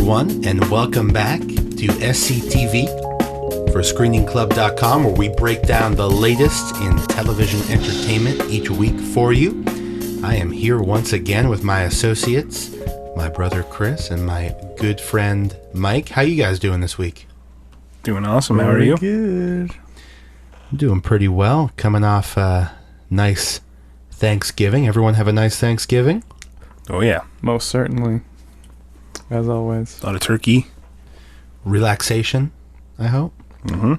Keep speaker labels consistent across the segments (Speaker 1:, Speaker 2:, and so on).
Speaker 1: everyone, and welcome back to SCTV for ScreeningClub.com, where we break down the latest in television entertainment each week for you. I am here once again with my associates, my brother Chris and my good friend Mike. How you guys doing this week?
Speaker 2: Doing awesome. How are you?
Speaker 3: Good.
Speaker 1: I'm doing pretty well. Coming off a nice Thanksgiving. Everyone have a nice Thanksgiving?
Speaker 2: Oh, yeah.
Speaker 3: Most certainly. As always.
Speaker 2: A lot of turkey.
Speaker 1: Relaxation, I hope.
Speaker 2: Mm-hmm.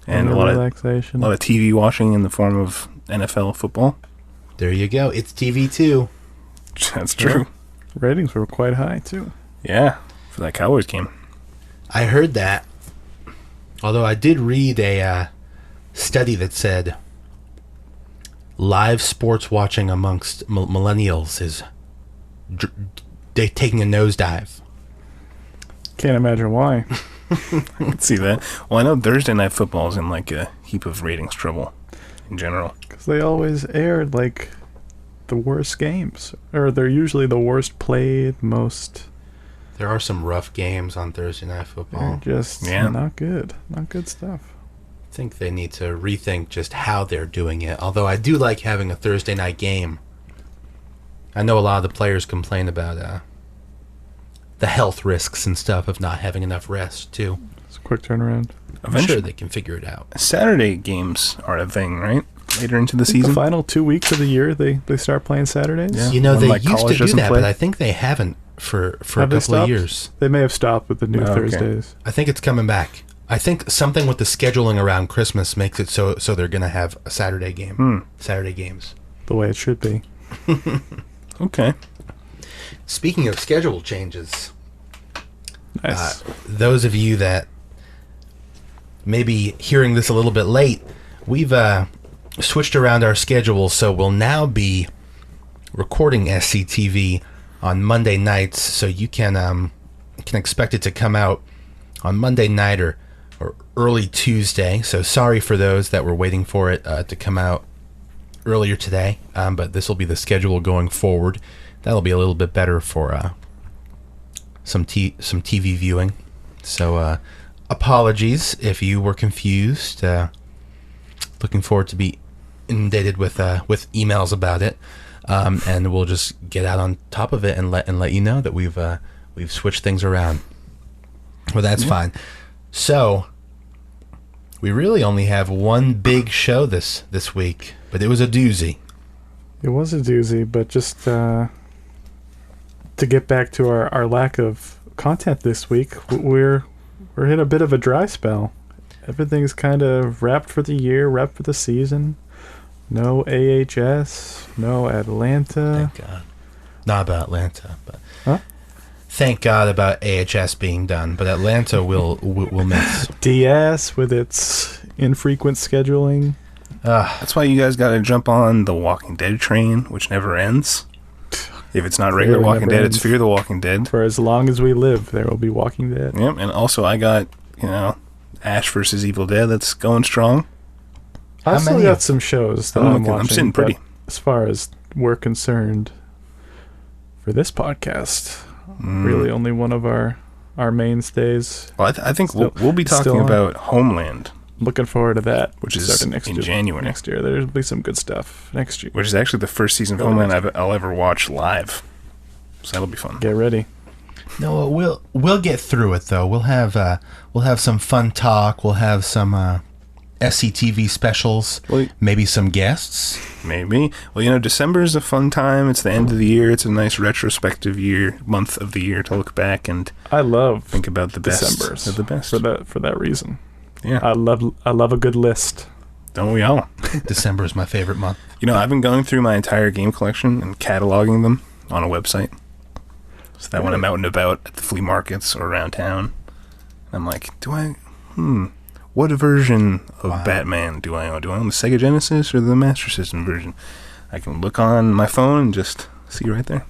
Speaker 2: And a lot
Speaker 3: relaxation.
Speaker 2: of TV watching in the form of NFL football.
Speaker 1: There you go. It's TV too.
Speaker 2: That's true.
Speaker 3: Ratings were quite high, too.
Speaker 2: Yeah, for that Cowboys game.
Speaker 1: I heard that. Although I did read a study that said live sports watching amongst millennials is taking a nosedive.
Speaker 3: Can't imagine why.
Speaker 2: I can see that. Well, I know Thursday Night Football is in like a heap of ratings trouble in general.
Speaker 3: Because they always aired like the worst games. Or they're usually the worst played, most...
Speaker 1: There are some rough games on Thursday Night Football.
Speaker 3: They're just not good. Not good stuff.
Speaker 1: I think they need to rethink just how they're doing it. Although I do like having a Thursday night game. I know a lot of the players complain about the health risks and stuff of not having enough rest, too.
Speaker 3: It's a quick turnaround.
Speaker 1: I'm sure they can figure it out.
Speaker 2: Saturday games are a thing, right? Later into the season?
Speaker 3: The final 2 weeks of the year, they start playing Saturdays?
Speaker 2: Yeah.
Speaker 1: You know,
Speaker 2: When,
Speaker 1: they
Speaker 2: like,
Speaker 1: used to
Speaker 2: college
Speaker 1: do
Speaker 2: doesn't
Speaker 1: that,
Speaker 2: play?
Speaker 1: but I think they haven't for a couple of years.
Speaker 3: They may have stopped with the new
Speaker 2: Oh, okay.
Speaker 3: Thursdays.
Speaker 1: I think it's coming back. I think something with the scheduling around Christmas makes it so they're going to have a Saturday game. Saturday games.
Speaker 3: The way it should be.
Speaker 2: Okay.
Speaker 1: Speaking of schedule changes,
Speaker 3: Nice.
Speaker 1: those of you that may be hearing this a little bit late, we've switched around our schedule, so we'll now be recording SCTV on Monday nights, so you can expect it to come out on Monday night or early Tuesday. So sorry for those that were waiting for it to come out earlier today, but this will be the schedule going forward. That'll be a little bit better for some TV viewing. So apologies if you were confused. Looking forward to be inundated with emails about it, and we'll just get out on top of it and let you know that we've switched things around. Well, that's fine. So we really only have one big show this week, but it was a doozy.
Speaker 3: It was a doozy, but just to get back to our lack of content this week, we're in a bit of a dry spell. Everything's kind of wrapped for the year, wrapped for the season. No AHS, no Atlanta.
Speaker 1: Thank God. Not about Atlanta, but thank God about AHS being done. But Atlanta will miss.
Speaker 3: DS with its infrequent scheduling.
Speaker 2: That's why you guys got to jump on the Walking Dead train, which never ends. If it's not regular
Speaker 3: Really
Speaker 2: Walking
Speaker 3: never
Speaker 2: Dead, it's
Speaker 3: ends.
Speaker 2: Fear the Walking Dead.
Speaker 3: For as long as we live, there will be Walking Dead.
Speaker 2: Yep, and also I got, Ash versus Evil Dead that's going strong.
Speaker 3: I've still
Speaker 1: many
Speaker 3: got
Speaker 1: of-
Speaker 3: some shows that
Speaker 2: Oh,
Speaker 3: I'm
Speaker 2: okay. I'm
Speaker 3: watching.
Speaker 2: sitting pretty.
Speaker 3: but as far as we're concerned, for this podcast, really only one of our mainstays.
Speaker 2: Well, I think
Speaker 3: Still-
Speaker 2: we'll be
Speaker 3: still
Speaker 2: talking
Speaker 3: on.
Speaker 2: about Homeland,
Speaker 3: Looking forward to that,
Speaker 2: which is
Speaker 3: starting
Speaker 2: in January.
Speaker 3: Next year, there'll be some good stuff next year.
Speaker 2: Which is actually the first season of Homeland I'll ever watch live. So that'll be fun.
Speaker 3: Get ready.
Speaker 1: No, we'll get through it though. We'll have some fun talk. We'll have some SCTV specials.
Speaker 2: Well,
Speaker 1: Maybe some guests.
Speaker 2: maybe. Well, December is a fun time. It's the end of the year. It's a nice retrospective month of the year to look back and
Speaker 3: I love
Speaker 2: think about the best
Speaker 3: Decembers
Speaker 2: of the best.
Speaker 3: for that reason.
Speaker 2: Yeah,
Speaker 3: I love a good list.
Speaker 2: don't we all?
Speaker 1: December is my favorite month.
Speaker 2: I've been going through my entire game collection and cataloging them on a website. So that when I'm out and about at the flea markets or around town, I'm like, what version of Batman do I own? Do I own the Sega Genesis or the Master System version? I can look on my phone and just see right there.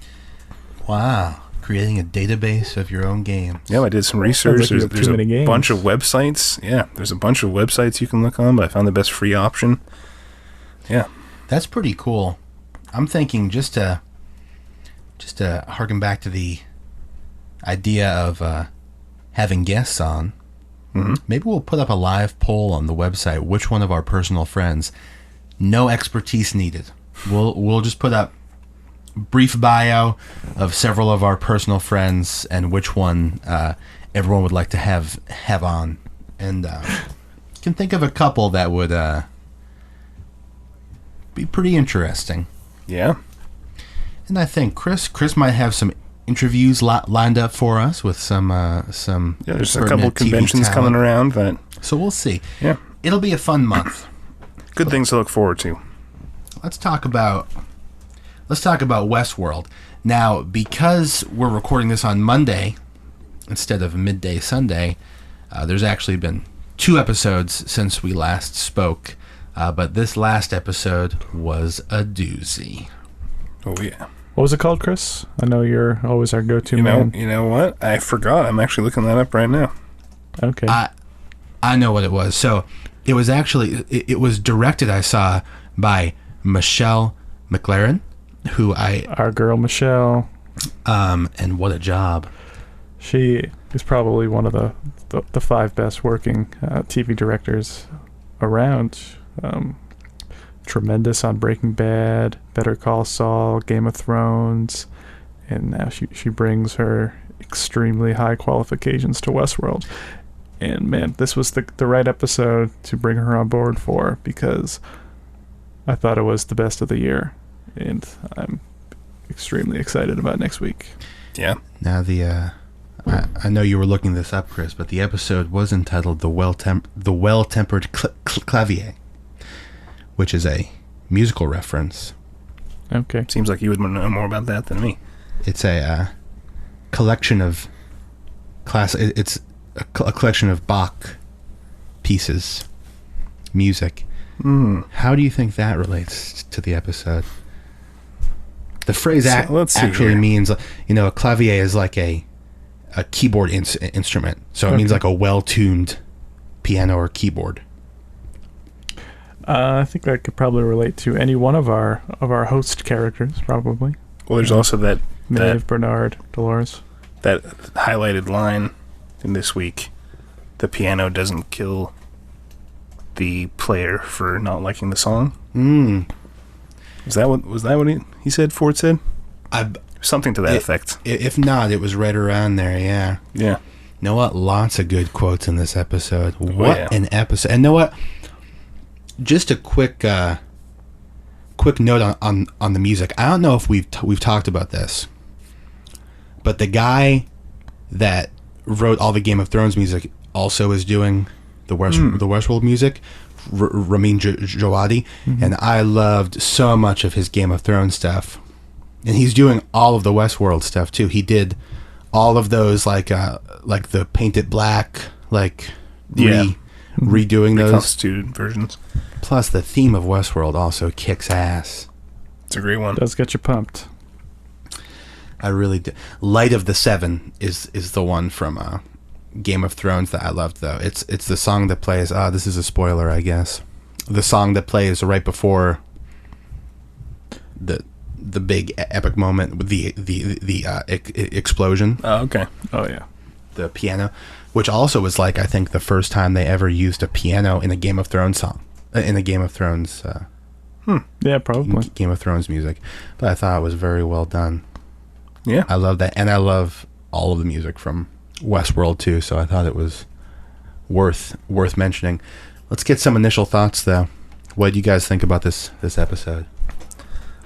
Speaker 1: Wow. Creating a database of your own games.
Speaker 2: Yeah, I did some research.
Speaker 3: Sounds like you have
Speaker 2: There's
Speaker 3: too
Speaker 2: a
Speaker 3: many games.
Speaker 2: bunch of websites. Yeah, there's a bunch of websites you can look on, but I found the best free option. Yeah.
Speaker 1: That's pretty cool. I'm thinking just to harken back to the idea of having guests on, maybe we'll put up a live poll on the website. Which one of our personal friends? No expertise needed. We'll just put up brief bio of several of our personal friends and which one everyone would like to have on. And can think of a couple that would be pretty interesting.
Speaker 2: Yeah.
Speaker 1: And I think Chris might have some interviews lined up for us with some
Speaker 2: there's a couple conventions coming around that.
Speaker 1: So we'll see.
Speaker 2: Yeah.
Speaker 1: It'll be a fun month.
Speaker 2: Good things to look forward to.
Speaker 1: Let's talk about Westworld. Now, because we're recording this on Monday instead of midday Sunday, there's actually been 2 episodes since we last spoke, but this last episode was a doozy.
Speaker 2: Oh, yeah.
Speaker 3: What was it called, Chris? I know you're always our go-to man.
Speaker 2: You know what? I forgot. I'm actually looking that up right now.
Speaker 3: Okay.
Speaker 1: I know what it was. So it was actually, it was directed, I saw, by Michelle McLaren,
Speaker 3: our girl Michelle.
Speaker 1: And what a job.
Speaker 3: She is probably one of the 5 best working TV directors around. Tremendous on Breaking Bad, Better Call Saul, Game of Thrones, and now she brings her extremely high qualifications to Westworld. And man, this was the right episode to bring her on board for, because I thought it was the best of the year, and I'm extremely excited about next week.
Speaker 2: Yeah.
Speaker 1: Now I know you were looking this up, Chris, but the episode was entitled "The Well-Tempered Clavier," which is a musical reference.
Speaker 3: Okay.
Speaker 2: Seems like you would know more about that than me.
Speaker 1: It's a collection of It's a collection of Bach pieces, music. How do you think that relates to the episode? The phrase actually means, a clavier is like a keyboard instrument, so it means like a well-tuned piano or keyboard.
Speaker 3: I think that could probably relate to any one of our host characters, probably.
Speaker 2: Well, there's also that
Speaker 3: Bernard, Dolores.
Speaker 2: That highlighted line in this week: the piano doesn't kill the player for not liking the song. Was that what he said? Ford said. Something to that effect.
Speaker 1: If not, it was right around there. Yeah.
Speaker 2: Yeah.
Speaker 1: You know what? Lots of good quotes in this episode. What an episode! And you know what? Just a quick note on the music. I don't know if we've talked about this, but the guy that wrote all the Game of Thrones music also is doing the Westworld music, Ramin Djawadi, and I loved so much of his Game of Thrones stuff, and he's doing all of the Westworld stuff too. He did all of those like the Paint It Black, redoing those
Speaker 2: reconstituted versions.
Speaker 1: Plus, the theme of Westworld also kicks ass.
Speaker 2: It's a great one.
Speaker 3: Does get you pumped.
Speaker 1: I really do. Light of the Seven is the one from Game of Thrones that I loved, though. It's the song that plays. This is a spoiler, I guess. The song that plays right before the big epic moment with the explosion.
Speaker 2: Oh, okay.
Speaker 3: Oh yeah.
Speaker 1: The piano, which also was I think the first time they ever used a piano in a Game of Thrones song, in a Game of Thrones.
Speaker 3: Yeah, probably
Speaker 1: Game of Thrones music, but I thought it was very well done.
Speaker 2: Yeah,
Speaker 1: I love that, and I love all of the music from Westworld too. So I thought it was worth mentioning. Let's get some initial thoughts, though. What do you guys think about this episode?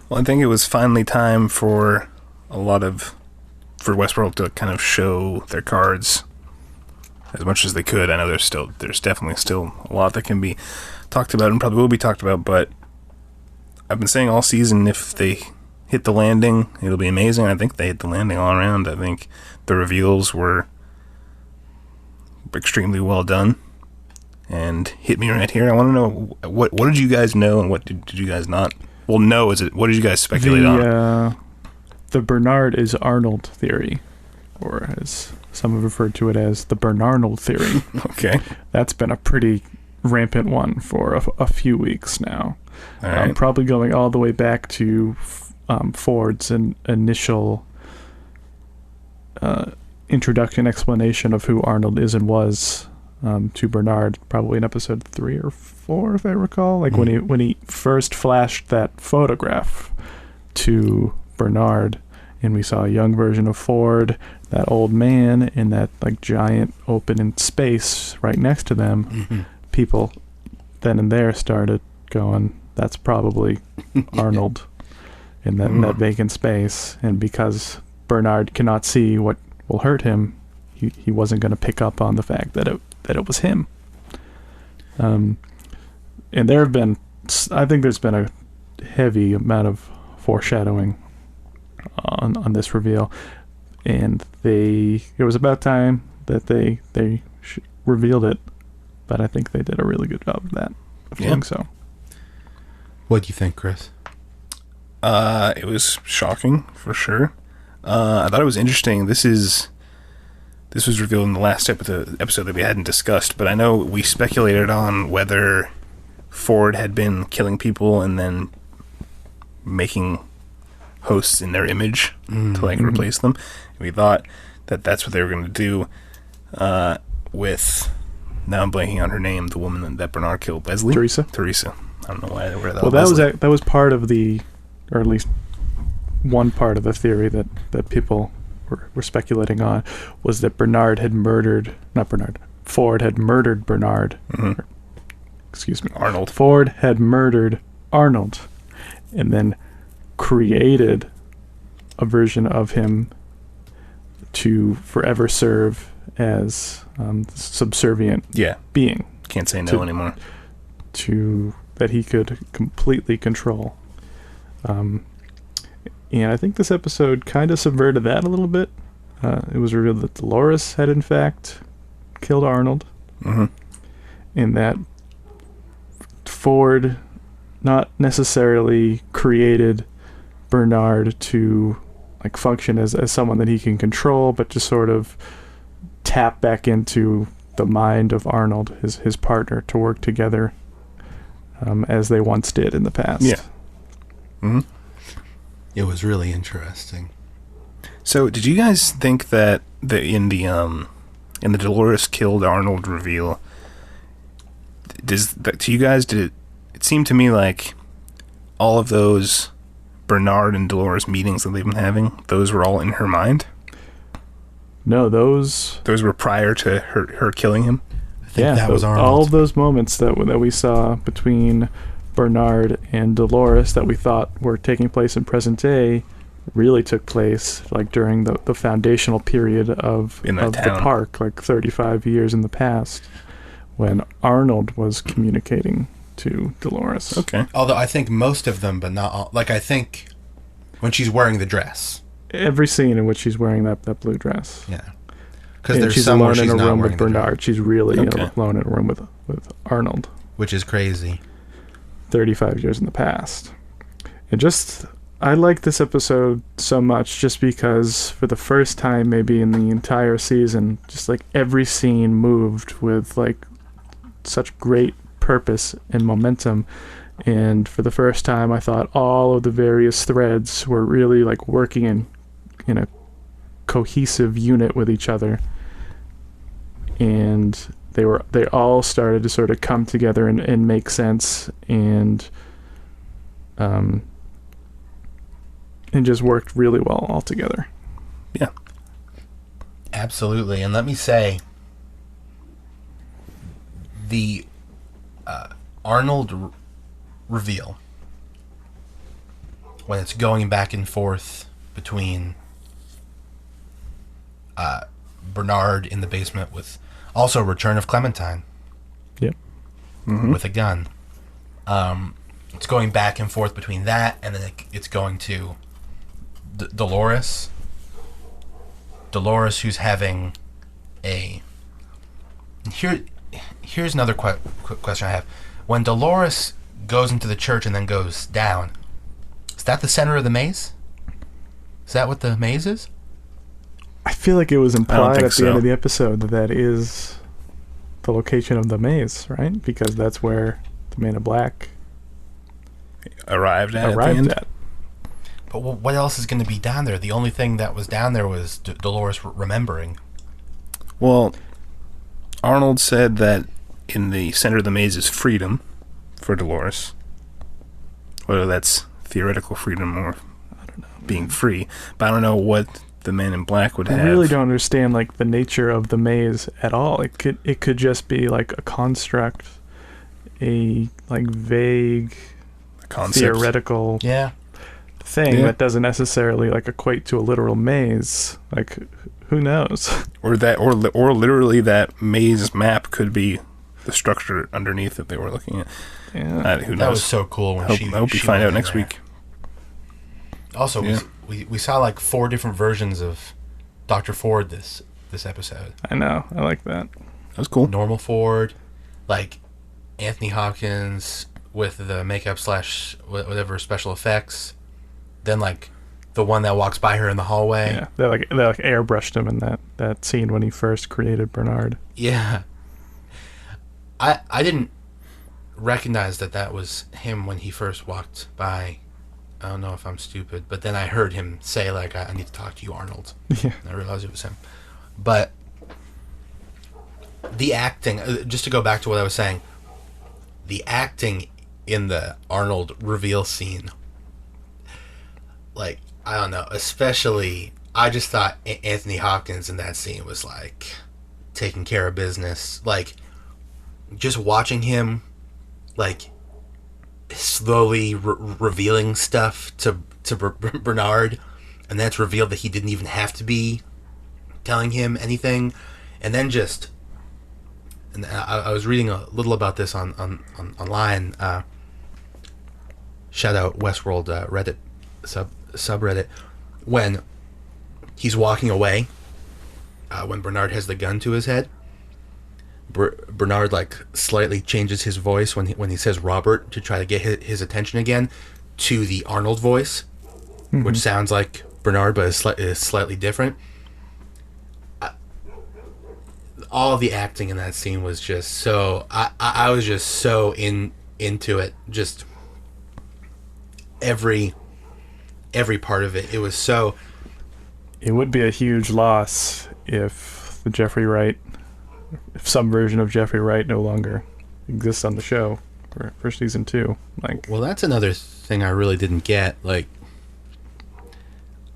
Speaker 2: Well, I think it was finally time for Westworld to kind of show their cards as much as they could. I know there's definitely still a lot that can be talked about and probably will be talked about, but I've been saying all season, if they hit the landing, it'll be amazing. I think they hit the landing all around. I think the reveals were extremely well done and hit me right here. I want to know what did you guys know and what did you guys not? Well, no, what did you guys speculate on?
Speaker 3: The Bernard is Arnold theory, or as some have referred to it as the Bernarnold theory.
Speaker 2: Okay.
Speaker 3: That's been a pretty rampant one for a few weeks now.
Speaker 2: All right.
Speaker 3: Probably going all the way back to Ford's initial introduction explanation of who Arnold is and was to Bernard, probably in episode 3 or 4, if I recall. Like when he first flashed that photograph to Bernard, and we saw a young version of Ford, that old man, and that like giant open in space right next to them. People then and there started going, that's probably Arnold in that vacant space. And because Bernard cannot see what will hurt him, he wasn't going to pick up on the fact that it was him. And there have been, I think there's been a heavy amount of foreshadowing on this reveal, and it was about time that they revealed it, but I think they did a really good job of that, of doing so.
Speaker 1: What do you think, Chris?
Speaker 2: It was shocking, for sure. I thought it was interesting. This was revealed in the last episode that we hadn't discussed, but I know we speculated on whether Ford had been killing people and then making hosts in their image to like replace them. And we thought that that's what they were going to do with, now I'm blanking on her name, the woman that Bernard killed, Leslie?
Speaker 3: Teresa.
Speaker 2: I don't know where that
Speaker 3: was. Well, that was part of the, or at least one part of the theory that people were speculating on, was that Ford had murdered Bernard. Excuse me.
Speaker 2: Arnold.
Speaker 3: Ford had murdered Arnold and then created a version of him to forever serve as subservient being.
Speaker 2: Can't say no anymore.
Speaker 3: That he could completely control. And I think this episode kind of subverted that a little bit. It was revealed that Dolores had in fact killed Arnold. And that Ford not necessarily created Bernard to like function as someone that he can control, but just sort of tap back into the mind of Arnold, his partner, to work together as they once did in the past.
Speaker 1: It was really interesting.
Speaker 2: So, did you guys think that in the Dolores killed Arnold reveal, to you guys, did it seem to me like all of those Bernard and Dolores meetings that they've been having, those were all in her mind?
Speaker 3: No, those
Speaker 2: were prior to her killing him?
Speaker 1: I think that was Arnold.
Speaker 3: All of those moments that we saw between Bernard and Dolores that we thought were taking place in present day really took place like during the foundational period of the park, like 35 years in the past, when Arnold was communicating to Dolores.
Speaker 2: Okay.
Speaker 1: Although I think most of them, but not all. Like, I think when she's wearing the dress.
Speaker 3: Every scene in which she's wearing that blue dress.
Speaker 1: Yeah. Because there's
Speaker 3: she's
Speaker 1: some
Speaker 3: alone
Speaker 1: where she's
Speaker 3: in a
Speaker 1: not
Speaker 3: room
Speaker 1: wearing
Speaker 3: with
Speaker 1: the
Speaker 3: Bernard.
Speaker 1: dress.
Speaker 3: She's really alone in a room with Arnold.
Speaker 1: Which is crazy.
Speaker 3: 35 years in the past. And just, I like this episode so much just because for the first time maybe in the entire season, just like every scene moved with like such great purpose and momentum. And for the first time I thought all of the various threads were really like working in a cohesive unit with each other. And they all started to sort of come together and make sense and just worked really well all together.
Speaker 2: Yeah.
Speaker 1: Absolutely. And let me say, the Arnold reveal, when it's going back and forth between Bernard in the basement with also Return of Clementine.
Speaker 3: Yep.
Speaker 1: With a gun. It's going back and forth between that, and then it's going to Dolores. Dolores, who's having here's another quick question I have. When Dolores goes into the church and then goes down, is that the center of the maze? Is that what the maze is?
Speaker 3: I feel like it was implied at the
Speaker 2: so.
Speaker 3: end of the episode that is the location of the maze, right? Because that's where the Man in Black
Speaker 2: arrived at the end.
Speaker 3: But
Speaker 1: But what else is going to be down there? The only thing that was down there was Dolores remembering.
Speaker 2: Well, Arnold said that in the center of the maze is freedom for Dolores. Whether that's theoretical freedom or being free. But I don't know what the Man in Black would have.
Speaker 3: I really don't understand like the nature of the maze at all. It could just be like a construct, a like vague
Speaker 2: concept.
Speaker 3: Theoretical thing
Speaker 2: Yeah.
Speaker 3: that doesn't necessarily like equate to a literal maze. Like who knows?
Speaker 2: Or literally that maze map could be the structure underneath that they were looking at.
Speaker 3: Yeah.
Speaker 2: Who knows?
Speaker 1: That was so cool when
Speaker 2: I hope we find
Speaker 1: went
Speaker 2: out
Speaker 1: in
Speaker 2: next
Speaker 1: there.
Speaker 2: week.
Speaker 1: Also,
Speaker 2: Yeah.
Speaker 1: we saw like 4 different versions of Dr. Ford this episode.
Speaker 3: I know. I like that.
Speaker 2: That was cool.
Speaker 1: Normal Ford, like Anthony Hopkins with the makeup / whatever special effects. Then like the one that walks by her in the hallway.
Speaker 3: Yeah. They like airbrushed him in that scene when he first created Bernard.
Speaker 1: Yeah. I didn't recognize that was him when he first walked by. I don't know if I'm stupid, but then I heard him say, like, I need to talk to you, Arnold.
Speaker 3: Yeah.
Speaker 1: And I realized it was him. But the acting, just to go back to what I was saying, the acting in the Arnold reveal scene, like, I don't know, especially, I just thought Anthony Hopkins in that scene was, like, taking care of business. Like, just watching him, like, slowly revealing stuff to Bernard, and then it's revealed that he didn't even have to be telling him anything, and then just, and I was reading a little about this on online. Shout out Westworld Reddit subreddit, when he's walking away, when Bernard has the gun to his head. Bernard like slightly changes his voice when he says Robert to try to get his attention again to the Arnold voice, which sounds like Bernard but is slightly different. All of the acting in that scene was just so I was just so into it. Just every part of it. It was so.
Speaker 3: It would be a huge loss if some version of Jeffrey Wright no longer exists on the show for season 2. Like,
Speaker 1: Well, that's another thing I really didn't get. Like,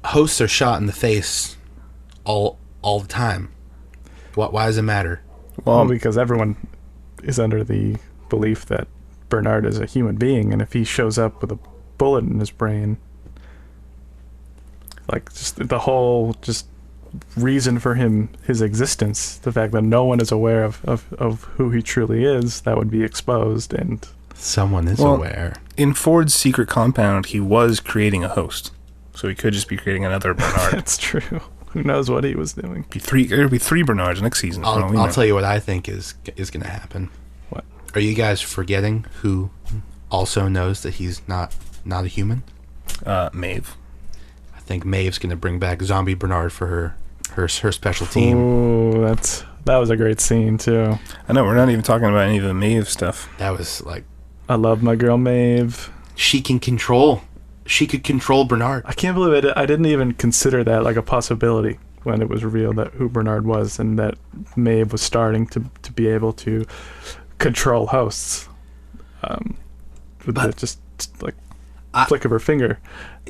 Speaker 1: hosts are shot in the face all the time. Why does it matter?
Speaker 3: well, because everyone is under the belief that Bernard is a human being, and if he shows up with a bullet in his brain, like just the whole just reason for his existence, the fact that no one is aware of who he truly is, that would be exposed. And
Speaker 1: Someone is aware.
Speaker 2: In Ford's secret compound, he was creating a host, so he could just be creating another Bernard.
Speaker 3: that's true. Who knows what he was doing?
Speaker 2: There'll be 3 Bernards next season.
Speaker 1: I'll tell you what I think is going to happen.
Speaker 3: What?
Speaker 1: Are you guys forgetting who also knows that he's not a human?
Speaker 2: Maeve.
Speaker 1: I think Maeve's going to bring back Zombie Bernard for her special team.
Speaker 3: Ooh, that was a great scene too.
Speaker 2: I know, we're not even talking about any of the Maeve stuff.
Speaker 1: That was like,
Speaker 3: I love my girl Maeve.
Speaker 1: she could control Bernard.
Speaker 3: I can't believe it. I didn't even consider that like a possibility when it was revealed that who Bernard was, and that Maeve was starting to be able to control hosts with
Speaker 1: But
Speaker 3: just like flick of her finger.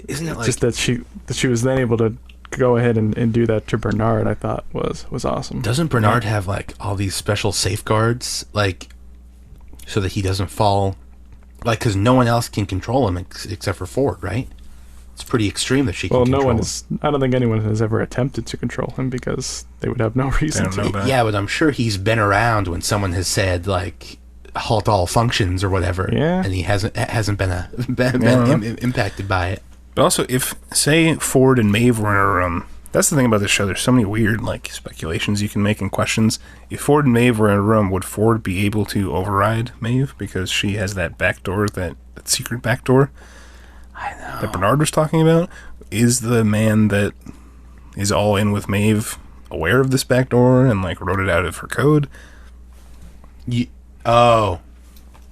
Speaker 1: Isn't it like,
Speaker 3: Just that she was then able to go ahead and do that to Bernard, I thought was awesome.
Speaker 1: doesn't Bernard have like all these special safeguards, like, so that he doesn't fall, like, because no one else can control him except for Ford, right? It's pretty extreme that she can
Speaker 3: Well,
Speaker 1: control
Speaker 3: no one
Speaker 1: him.
Speaker 3: is. I don't think anyone has ever attempted to control him because they would have no reason
Speaker 2: don't know
Speaker 3: to.
Speaker 2: about it.
Speaker 1: Yeah, but I'm sure he's been around when someone has said, like, halt all functions or whatever.
Speaker 3: Yeah.
Speaker 1: And he hasn't been impacted by it.
Speaker 2: But also, if, say, Ford and Maeve were in a room, that's the thing about this show, there's so many weird, like, speculations you can make and questions. If Ford and Maeve were in a room, would Ford be able to override Maeve? Because she has that back door, that secret back door
Speaker 1: I know.
Speaker 2: that Bernard was talking about. Is the man that is all in with Maeve aware of this back door and, like, wrote it out of her code?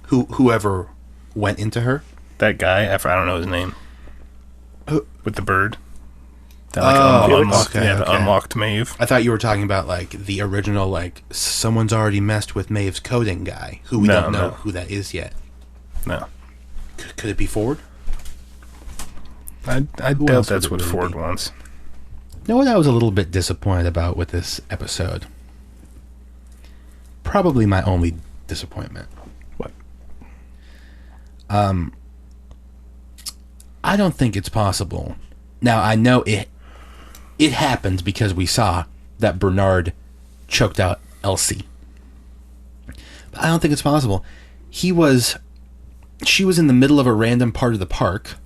Speaker 1: Whoever went into her?
Speaker 2: That guy, I don't know his name. with the bird. That, the unlocked Maeve.
Speaker 1: I thought you were talking about like the original, like someone's already messed with Maeve's coding guy, who we don't know who that is yet.
Speaker 2: No.
Speaker 1: Could it be Ford?
Speaker 2: I doubt that's what Ford wants.
Speaker 1: You know what I was a little bit disappointed about with this episode? Probably my only disappointment.
Speaker 3: What?
Speaker 1: I don't think it's possible. Now, I know it happened because we saw that Bernard choked out Elsie. But I don't think it's possible. She was in the middle of a random part of the park.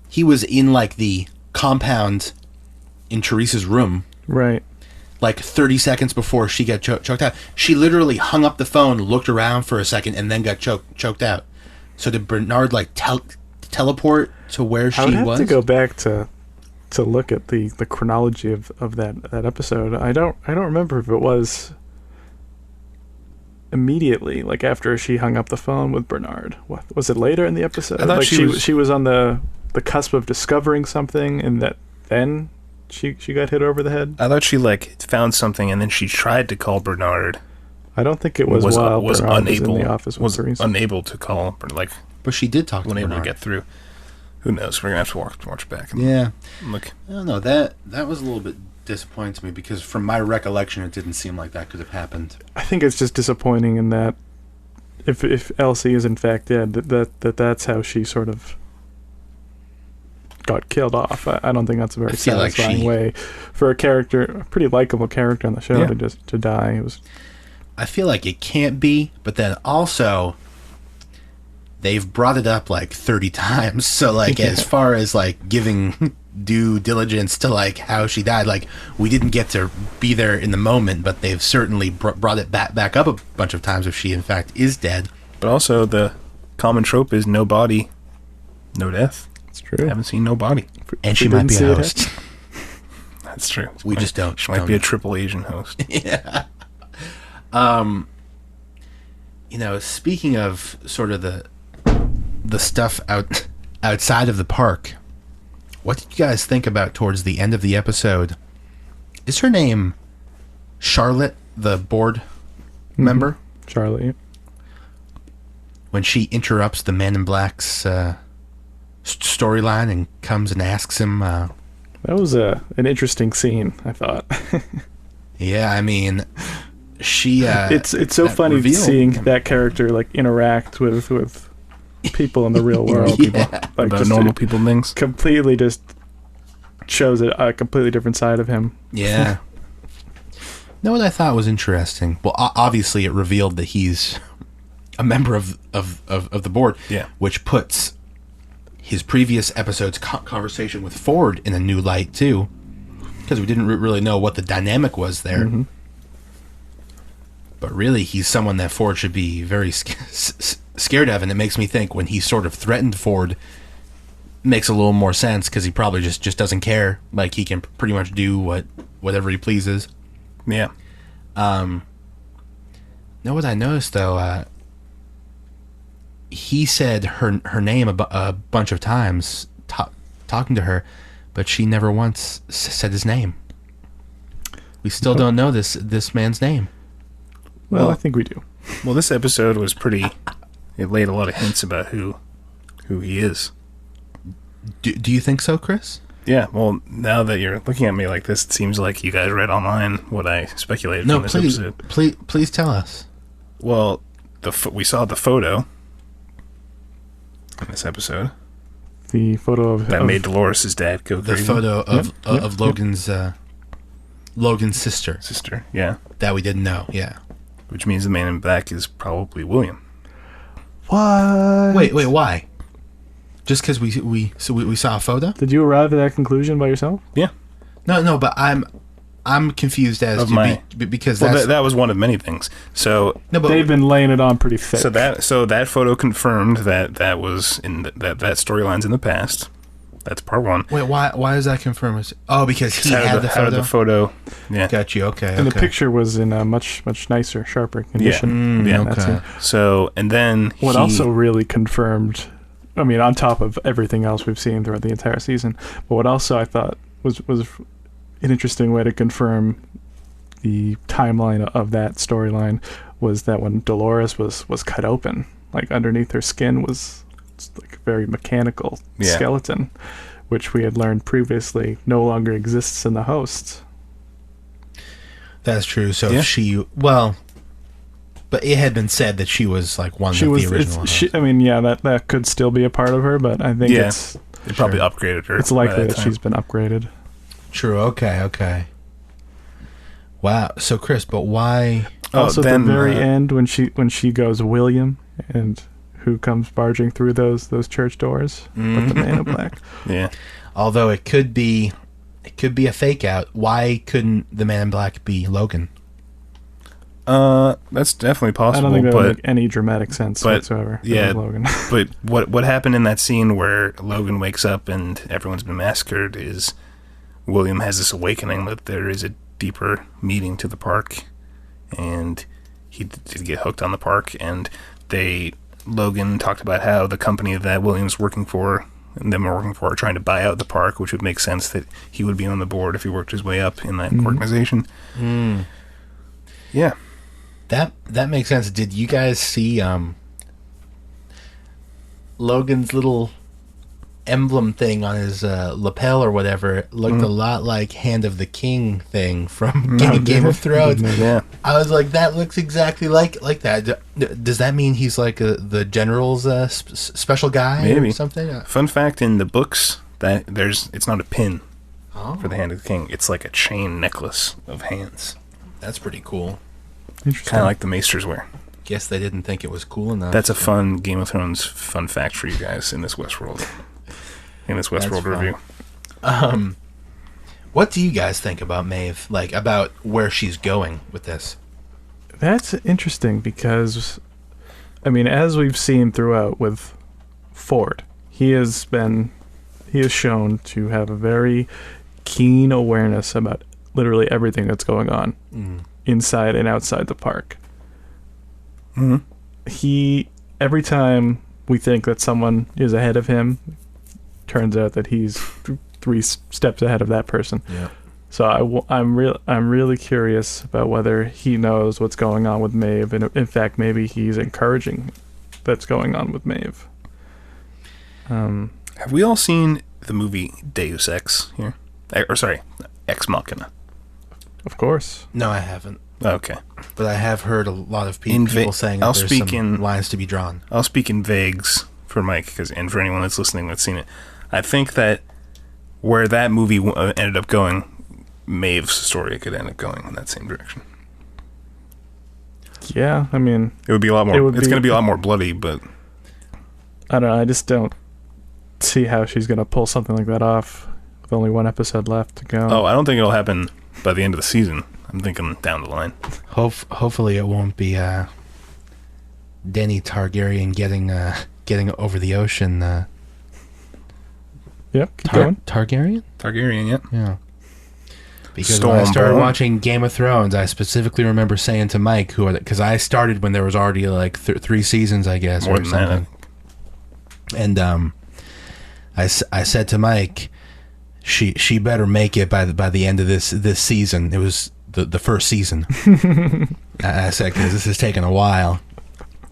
Speaker 1: He was in like the compound in Teresa's room.
Speaker 3: Right.
Speaker 1: Like 30 seconds before she got choked out. She literally hung up the phone, looked around for a second, and then got choked out. So did Bernard like teleport to where she was?
Speaker 3: I would have to go back to look at the chronology of that episode. I don't remember if it was immediately, like after she hung up the phone with Bernard. What was it, later in the episode?
Speaker 2: I thought
Speaker 3: like she was on the cusp of discovering something, and that then she got hit over the head.
Speaker 2: I thought she like found something and then she tried to call Bernard.
Speaker 3: I don't think it was while Bernard was in the office with Teresa.
Speaker 2: Unable to call,
Speaker 1: but she did talk to
Speaker 2: unable
Speaker 1: Bernard.
Speaker 2: to get through. Who knows? We're gonna have to watch back.
Speaker 1: Yeah,
Speaker 2: look.
Speaker 1: I don't know. That was a little bit disappointing to me because from my recollection, it didn't seem like that could have happened.
Speaker 3: I think it's just disappointing in that if Elsie is in fact dead, that's how she sort of got killed off. I don't think that's a very satisfying way for a pretty likable character on the show to die.
Speaker 1: I feel like it can't be, but then also they've brought it up like 30 times. So like as far as like giving due diligence to like how she died, like we didn't get to be there in the moment, but they've certainly brought it back up a bunch of times if she in fact is dead.
Speaker 2: But also the common trope is no body, no death.
Speaker 3: It's true.
Speaker 2: I haven't seen no body.
Speaker 1: And she might be a host.
Speaker 2: That's true.
Speaker 1: We just don't.
Speaker 2: She might be a triple Asian host.
Speaker 1: Yeah. Speaking of sort of the stuff outside of the park, what did you guys think about towards the end of the episode? Is her name Charlotte, the board member?
Speaker 3: Charlotte, yeah.
Speaker 1: When she interrupts the Man in Black's storyline and comes and asks him.
Speaker 3: That was an interesting scene, I thought.
Speaker 1: Yeah, I mean, she.
Speaker 3: It's so funny seeing that character like interact with people in the real world.
Speaker 1: Yeah.
Speaker 3: People, like,
Speaker 2: about normal people things.
Speaker 3: Completely just shows a completely different side of him.
Speaker 1: Yeah. You know what I thought was interesting? Well, obviously it revealed that he's a member of the board.
Speaker 2: Yeah.
Speaker 1: Which puts his previous episode's conversation with Ford in a new light too, because we didn't really know what the dynamic was there.
Speaker 3: Mm-hmm.
Speaker 1: But really, he's someone that Ford should be very scared of, and it makes me think when he sort of threatened Ford, makes a little more sense because he probably just doesn't care. Like he can pretty much do whatever he pleases.
Speaker 2: Yeah.
Speaker 1: Know what I noticed though? He said her name a bunch of times talking to her, but she never once said his name. We still don't know this man's name.
Speaker 3: Well, I think we do.
Speaker 2: Well, this episode was pretty. It laid a lot of hints about who he is.
Speaker 1: Do you think so, Chris?
Speaker 2: Yeah. Well, now that you're looking at me like this, it seems like you guys read online what I speculated from this episode.
Speaker 1: Please tell us.
Speaker 2: Well, we saw the photo in this episode.
Speaker 3: The photo of
Speaker 2: that made Dolores' dad go
Speaker 1: the
Speaker 2: crazy.
Speaker 1: Photo of Logan's Logan's sister.
Speaker 2: Sister, yeah.
Speaker 1: That we didn't know, yeah.
Speaker 2: Which means the Man in Black is probably William.
Speaker 3: What?
Speaker 1: Wait, why? Just because we saw a photo?
Speaker 3: Did you arrive at that conclusion by yourself?
Speaker 2: Yeah.
Speaker 1: No, but I'm confused as because
Speaker 2: that was one of many things. So
Speaker 3: no, but they've been laying it on pretty thick.
Speaker 2: So that photo confirmed that was in that storyline's in the past. That's part one.
Speaker 1: Wait, why is that confirmed? Oh, because he had the photo.
Speaker 2: The photo. Yeah.
Speaker 1: Got you. Okay.
Speaker 3: And the picture was in a much nicer, sharper condition.
Speaker 2: Yeah.
Speaker 1: Okay.
Speaker 2: So and then
Speaker 3: what also really confirmed I mean, on top of everything else we've seen throughout the entire season. But what also I thought was an interesting way to confirm the timeline of that storyline was that when Dolores was cut open, like underneath her skin was like a very mechanical skeleton, which we had learned previously no longer exists in the host.
Speaker 1: That's true. So but it had been said that she was like one of the original hosts.
Speaker 3: I mean, that could still be a part of her, but I think
Speaker 2: they probably upgraded her.
Speaker 3: It's likely that she's been upgraded.
Speaker 1: True. Okay. Wow. So, Chris, but why?
Speaker 3: Also, at the very end, when she goes William, and who comes barging through those church doors with the Man in Black.
Speaker 2: Yeah.
Speaker 1: Although it could be a fake out. Why couldn't the Man in Black be Logan?
Speaker 2: That's definitely possible.
Speaker 3: I don't think that would make any dramatic sense whatsoever.
Speaker 2: Yeah,
Speaker 3: Logan.
Speaker 2: But what happened in that scene where Logan wakes up and everyone's been massacred is William has this awakening that there is a deeper meaning to the park, and he did get hooked on the park. And Logan talked about how the company that William's working for and them are working for are trying to buy out the park, which would make sense that he would be on the board if he worked his way up in that organization. Yeah.
Speaker 1: That makes sense. Did you guys see Logan's little emblem thing on his lapel or whatever? It looked a lot like Hand of the King thing from Game of Thrones.
Speaker 2: Yeah.
Speaker 1: I was like, that looks exactly like that. Does that mean he's like the general's special guy
Speaker 2: Maybe.
Speaker 1: or something?
Speaker 2: Fun fact, in the books, that it's not a pin for the Hand of the King. It's like a chain necklace of hands.
Speaker 1: That's pretty cool.
Speaker 2: Kind of like the Maesters wear.
Speaker 1: Guess they didn't think it was cool enough.
Speaker 2: That's a fun Game of Thrones fun fact for you guys in this Westworld. In this Westworld review.
Speaker 1: What do you guys think about Maeve? Like, about where she's going with this?
Speaker 3: That's interesting because, I mean, as we've seen throughout with Ford, he is shown to have a very keen awareness about literally everything that's going on inside and outside the park. Every time we think that someone is ahead of him, turns out that he's 3 steps ahead of that person.
Speaker 1: Yeah.
Speaker 3: So I'm really curious about whether he knows what's going on with Maeve, and in fact, maybe he's encouraging that's going on with Maeve.
Speaker 2: Have we all seen the movie Deus Ex here? Ex Machina.
Speaker 3: Of course.
Speaker 1: No, I haven't.
Speaker 2: Okay.
Speaker 1: But I have heard a lot of people saying that there's some lines to be drawn.
Speaker 2: I'll speak in vagues for Mike, and for anyone that's listening that's seen it. I think that where that movie ended up going, Maeve's story could end up going in that same direction.
Speaker 3: Yeah, I mean...
Speaker 2: It would be a lot more... It's going to be a lot more bloody, but...
Speaker 3: I don't know, I just don't see how she's going to pull something like that off with only 1 episode left to go.
Speaker 2: Oh, I don't think it'll happen by the end of the season. I'm thinking down the line.
Speaker 1: Hopefully it won't be Dany Targaryen getting over the ocean.
Speaker 3: Yep, keep going.
Speaker 1: Targaryen?
Speaker 2: Targaryen, yep.
Speaker 1: Yeah. Because when I started watching Game of Thrones, I specifically remember saying to Mike, because I started when there was already like 3 seasons, I guess,
Speaker 2: more
Speaker 1: or something. And I said to Mike, she better make it by the end of this season. It was the first season. I said, because this is taking a while.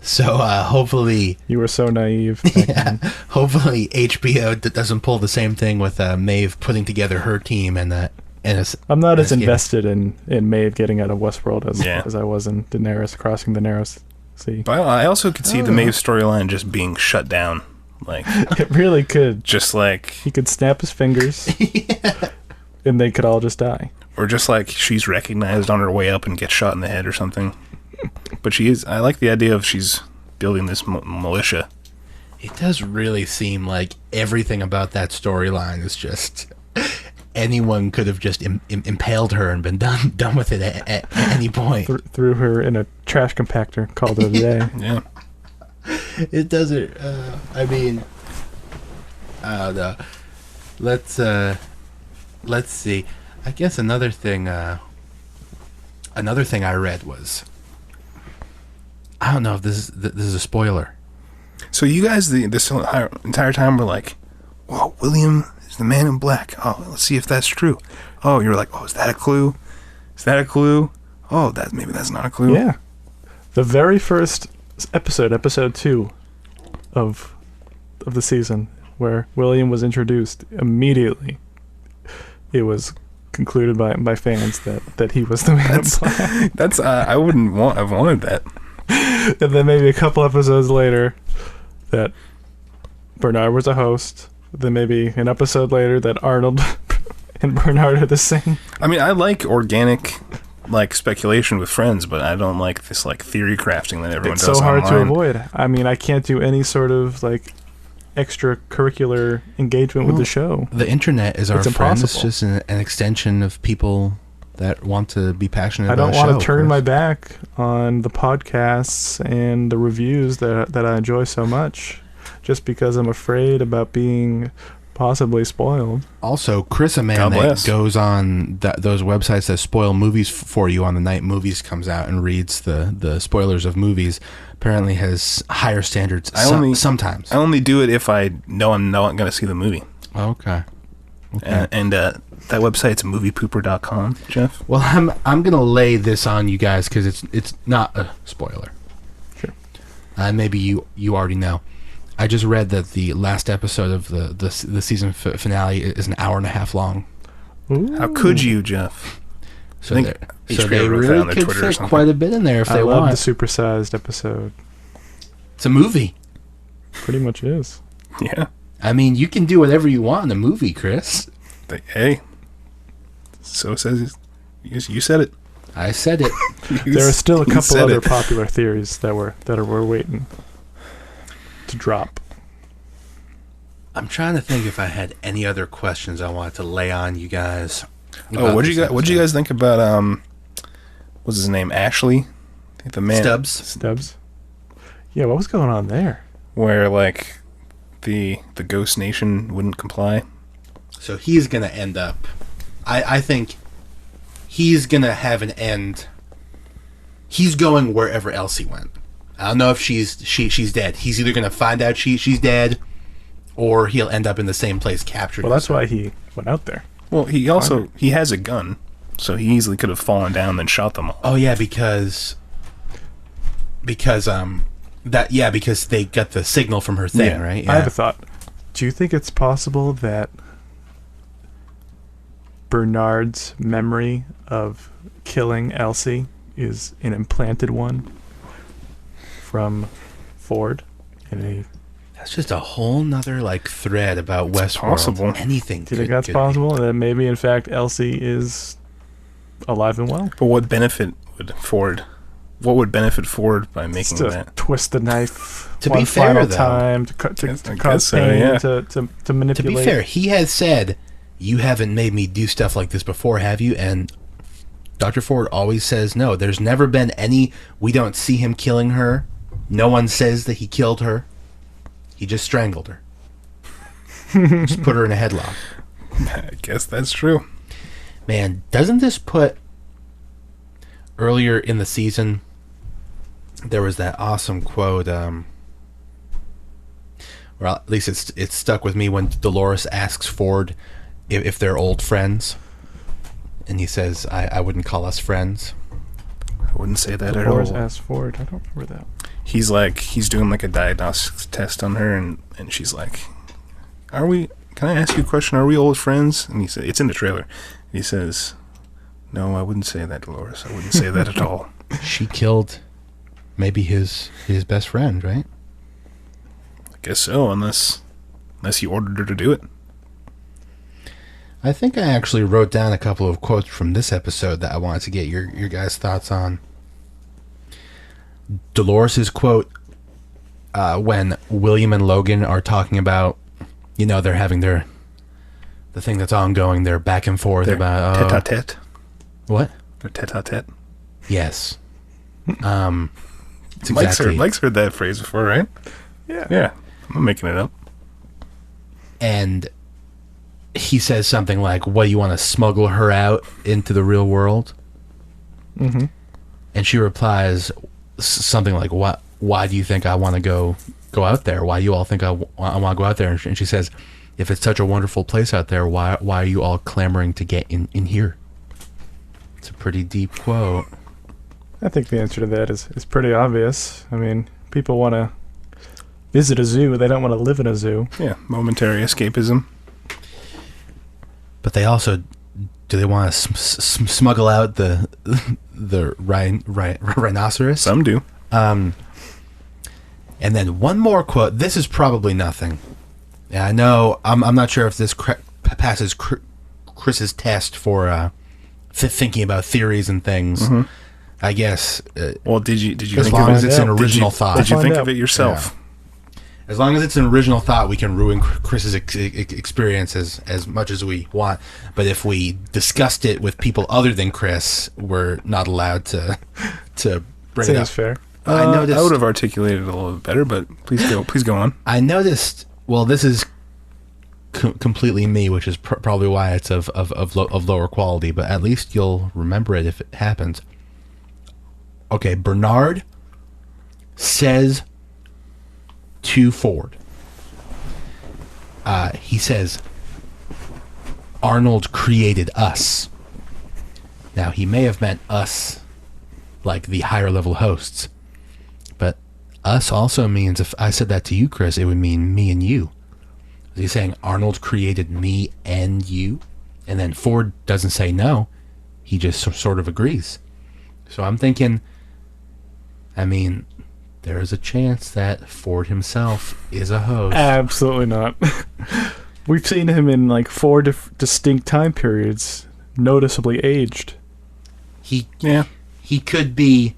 Speaker 1: So hopefully...
Speaker 3: You were so naive.
Speaker 1: Yeah, hopefully HBO doesn't pull the same thing with Maeve putting together her team and
Speaker 3: I'm not as invested in Maeve getting out of Westworld as I was in Daenerys crossing the narrow sea.
Speaker 2: But I also could see the Maeve storyline just being shut down. Like
Speaker 3: it really could.
Speaker 2: Just like...
Speaker 3: He could snap his fingers and they could all just die.
Speaker 2: Or just like she's recognized on her way up and gets shot in the head or something. But I like the idea of she's building this militia.
Speaker 1: It does really seem like everything about that storyline is just... Anyone could have just impaled her and been done with it at any point.
Speaker 3: Threw her in a trash compactor, called it a day.
Speaker 2: Yeah.
Speaker 1: It doesn't... I mean... I don't know. Let's see. I guess another thing I read was... I don't know if this is a spoiler.
Speaker 2: So you guys, this entire time were like, "Whoa, William is the Man in Black. Oh, let's see if that's true." Oh, you're like, "Oh, is that a clue? Is that a clue? Oh, maybe that's not a clue."
Speaker 3: Yeah. The very first episode 2 of the season, where William was introduced, immediately it was concluded by fans that he was the Man in Black.
Speaker 2: That's I wouldn't want. I've wanted that.
Speaker 3: And then maybe a couple episodes later, that Bernard was a host. Then maybe an episode later that Arnold and Bernard are the same.
Speaker 2: I mean, I like organic, like, speculation with friends, but I don't like this, like, theory crafting that everyone
Speaker 3: It's
Speaker 2: does
Speaker 3: so hard to
Speaker 2: online.
Speaker 3: avoid. I mean, I can't do any sort of, like, extracurricular engagement with the show.
Speaker 1: The internet is our
Speaker 3: It's
Speaker 1: friend. It's
Speaker 3: impossible.
Speaker 1: just an extension of people that want to be passionate
Speaker 3: I
Speaker 1: about
Speaker 3: don't
Speaker 1: a show.
Speaker 3: want to turn
Speaker 1: Chris.
Speaker 3: my back on the podcasts and the reviews that I enjoy so much, just because I'm afraid about being possibly spoiled.
Speaker 1: Also, Chris, a man
Speaker 2: God
Speaker 1: that
Speaker 2: bless.
Speaker 1: goes on those websites that spoil movies for you on the night movies comes out and reads the spoilers of movies, apparently has higher standards sometimes.
Speaker 2: I only do it if I know I'm not going to see the movie.
Speaker 1: Okay.
Speaker 2: And that website's moviepooper.com, Jeff.
Speaker 1: Well, I'm gonna lay this on you guys because it's not a spoiler.
Speaker 3: Sure.
Speaker 1: Maybe you already know. I just read that the last episode of the season finale is an hour and a half long.
Speaker 3: Ooh.
Speaker 2: How could you, Jeff?
Speaker 1: So
Speaker 2: I think
Speaker 1: they
Speaker 2: HBO wrote that
Speaker 1: really
Speaker 2: on their
Speaker 1: could
Speaker 2: Twitter or
Speaker 1: fit
Speaker 2: something.
Speaker 1: quite a bit in there if
Speaker 3: I
Speaker 1: they
Speaker 3: love
Speaker 1: want.
Speaker 3: the supersized episode.
Speaker 1: It's a movie.
Speaker 3: Pretty much is.
Speaker 2: Yeah.
Speaker 1: I mean, you can do whatever you want in a movie, Chris.
Speaker 2: Hey. So says you said it.
Speaker 1: I said it.
Speaker 3: There are still a
Speaker 2: You
Speaker 3: couple
Speaker 2: said
Speaker 3: other
Speaker 2: it.
Speaker 3: popular theories that we're waiting to drop.
Speaker 1: I'm trying to think if I had any other questions I wanted to lay on you guys.
Speaker 2: Oh, what'd you guys think about what's his name? Ashley? The man
Speaker 1: Stubbs?
Speaker 3: Yeah, what was going on there?
Speaker 2: where like the Ghost Nation wouldn't comply.
Speaker 1: So he's gonna end up. I think he's gonna have an end. He's going wherever Elsie went. I don't know if she's dead. He's either gonna find out she's dead, or he'll end up in the same place captured.
Speaker 3: Well, that's why he went out there.
Speaker 2: Well, he has a gun, so he easily could have fallen down and shot them all.
Speaker 1: Oh yeah, because they got the signal from her thing,
Speaker 2: Yeah.
Speaker 1: right?
Speaker 3: I have a thought. Do you think it's possible that Bernard's memory of killing Elsie is an implanted one from Ford in a...
Speaker 1: That's just a whole nother thread about Westworld.
Speaker 2: possible.
Speaker 1: Anything.
Speaker 3: Do you think that's possible? That maybe, in fact, Elsie is alive and well?
Speaker 2: But what benefit would Ford? What would benefit Ford by making
Speaker 3: To
Speaker 2: that?
Speaker 3: twist the knife
Speaker 1: To
Speaker 3: one
Speaker 1: be fair,
Speaker 3: final
Speaker 1: though,
Speaker 3: time, to
Speaker 2: I guess
Speaker 3: cause
Speaker 2: so,
Speaker 3: pain,
Speaker 2: yeah.
Speaker 3: to manipulate.
Speaker 1: To be fair, he has said, "You haven't made me do stuff like this before, have you?" And Dr. Ford always says, "No, there's never been any. We don't see him killing her. No one says that he killed her. He just strangled her. Just put her in a headlock."
Speaker 2: I guess that's true.
Speaker 1: Man, doesn't this put... Earlier in the season, there was that awesome quote, or at least it's stuck with me, when Dolores asks Ford if they're old friends. And he says, I wouldn't call us friends.
Speaker 2: I wouldn't say that at
Speaker 3: Dolores
Speaker 2: all.
Speaker 3: asked Ford. I don't remember that.
Speaker 2: He's doing a diagnostics test on her, and she's like, can I ask you a question? Are we old friends? And he said, it's in the trailer. And he says, no, I wouldn't say that, Dolores. I wouldn't say that at all.
Speaker 1: She killed maybe his best friend, right?
Speaker 2: I guess so, unless he ordered her to do it.
Speaker 1: I think I actually wrote down a couple of quotes from this episode that I wanted to get your guys' thoughts on. Dolores' quote, when William and Logan are talking about, they're having the thing that's ongoing, they're back and forth about...
Speaker 2: Tete-a-tete.
Speaker 1: What?
Speaker 2: They're tete-a-tete.
Speaker 1: Yes. It's exactly...
Speaker 2: Mike's heard that phrase before, right?
Speaker 3: Yeah.
Speaker 2: Yeah. I'm not making it up.
Speaker 1: And he says something like, what, do you want to smuggle her out into the real world?
Speaker 3: Mm-hmm.
Speaker 1: And she replies something like, why do you think I want to go go out there. Why you all think I want to go out there? And she says, if it's such a wonderful place out there, why are you all clamoring to get in here? It's a pretty deep quote.
Speaker 3: I think the answer to that is pretty obvious. I mean, people want to visit a zoo. They don't want to live in a zoo.
Speaker 2: Yeah, momentary escapism.
Speaker 1: But they also, do they want to smuggle out the rhinoceros?
Speaker 2: Some do.
Speaker 1: And then one more quote. This is probably nothing. Yeah, I know. I'm not sure if this passes Chris's test for thinking about theories and things.
Speaker 2: Mm-hmm.
Speaker 1: I guess.
Speaker 2: Well, did you
Speaker 1: as
Speaker 2: think
Speaker 1: long
Speaker 2: of
Speaker 1: as
Speaker 2: it?
Speaker 1: it's an original thought?
Speaker 2: Did you think
Speaker 3: Find
Speaker 2: of it yourself?
Speaker 1: Yeah. As long as it's an original thought, we can ruin Chris's experience as much as we want. But if we discussed it with people other than Chris, we're not allowed to bring it up.
Speaker 3: Seems fair.
Speaker 1: I noticed.
Speaker 2: I would have articulated it a little bit better, but please go on.
Speaker 1: I noticed. Well, this is completely me, which is probably why it's of lower quality. But at least you'll remember it if it happens. Okay, Bernard says to Ford, he says, Arnold created us. Now, he may have meant us like the higher level hosts, but us also means, if I said that to you, Chris, it would mean me and you. Is he saying Arnold created me and you? And then Ford doesn't say no. He just sort of agrees. So I'm thinking, I mean, there is a chance that Ford himself is a host.
Speaker 3: Absolutely not. We've seen him in like 4 distinct time periods, noticeably aged.
Speaker 1: He could be.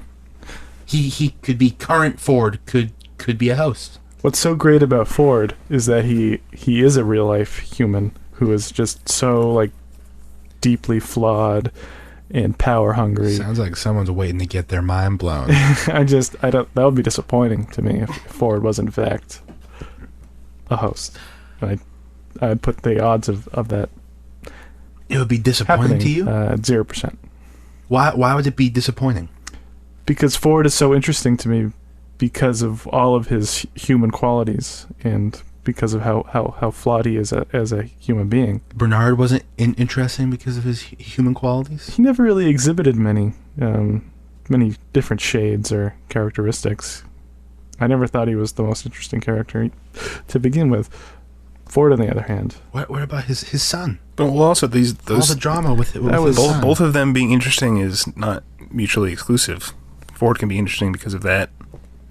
Speaker 1: He could be current Ford. Could be a host.
Speaker 3: What's so great about Ford is that he is a real life human who is just so like deeply flawed and power hungry.
Speaker 1: Sounds like someone's waiting to get their mind blown.
Speaker 3: I don't. That would be disappointing to me if Ford was in fact a host. I'd put the odds of that
Speaker 1: It would be disappointing
Speaker 3: happening
Speaker 1: to you.
Speaker 3: 0%.
Speaker 1: Why would it be disappointing?
Speaker 3: Because Ford is so interesting to me because of all of his human qualities and because of how flawed he is as a human being.
Speaker 1: Bernard wasn't interesting because of his human qualities.
Speaker 3: He never really exhibited many different shades or characteristics. I never thought he was the most interesting character to begin with. Ford, on the other hand,
Speaker 1: What about his son?
Speaker 2: But well, also
Speaker 1: All
Speaker 2: those
Speaker 1: the drama with
Speaker 3: That
Speaker 1: his
Speaker 3: was-
Speaker 1: son.
Speaker 2: both of them being interesting is not mutually exclusive. Ford can be interesting because of that,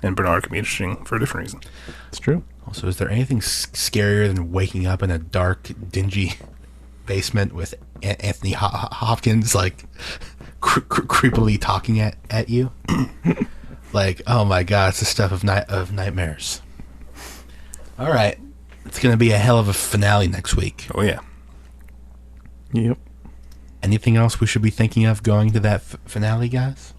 Speaker 2: and Bernard can be interesting for a different reason.
Speaker 3: it's true.
Speaker 1: Also, is there anything scarier than waking up in a dark, dingy basement with Anthony Hopkins like creepily talking at you? Like, oh my god, it's the stuff of nightmares. All right, it's gonna be a hell of a finale next week.
Speaker 2: Oh yeah.
Speaker 3: Yep.
Speaker 1: Anything else we should be thinking of going to that finale, guys?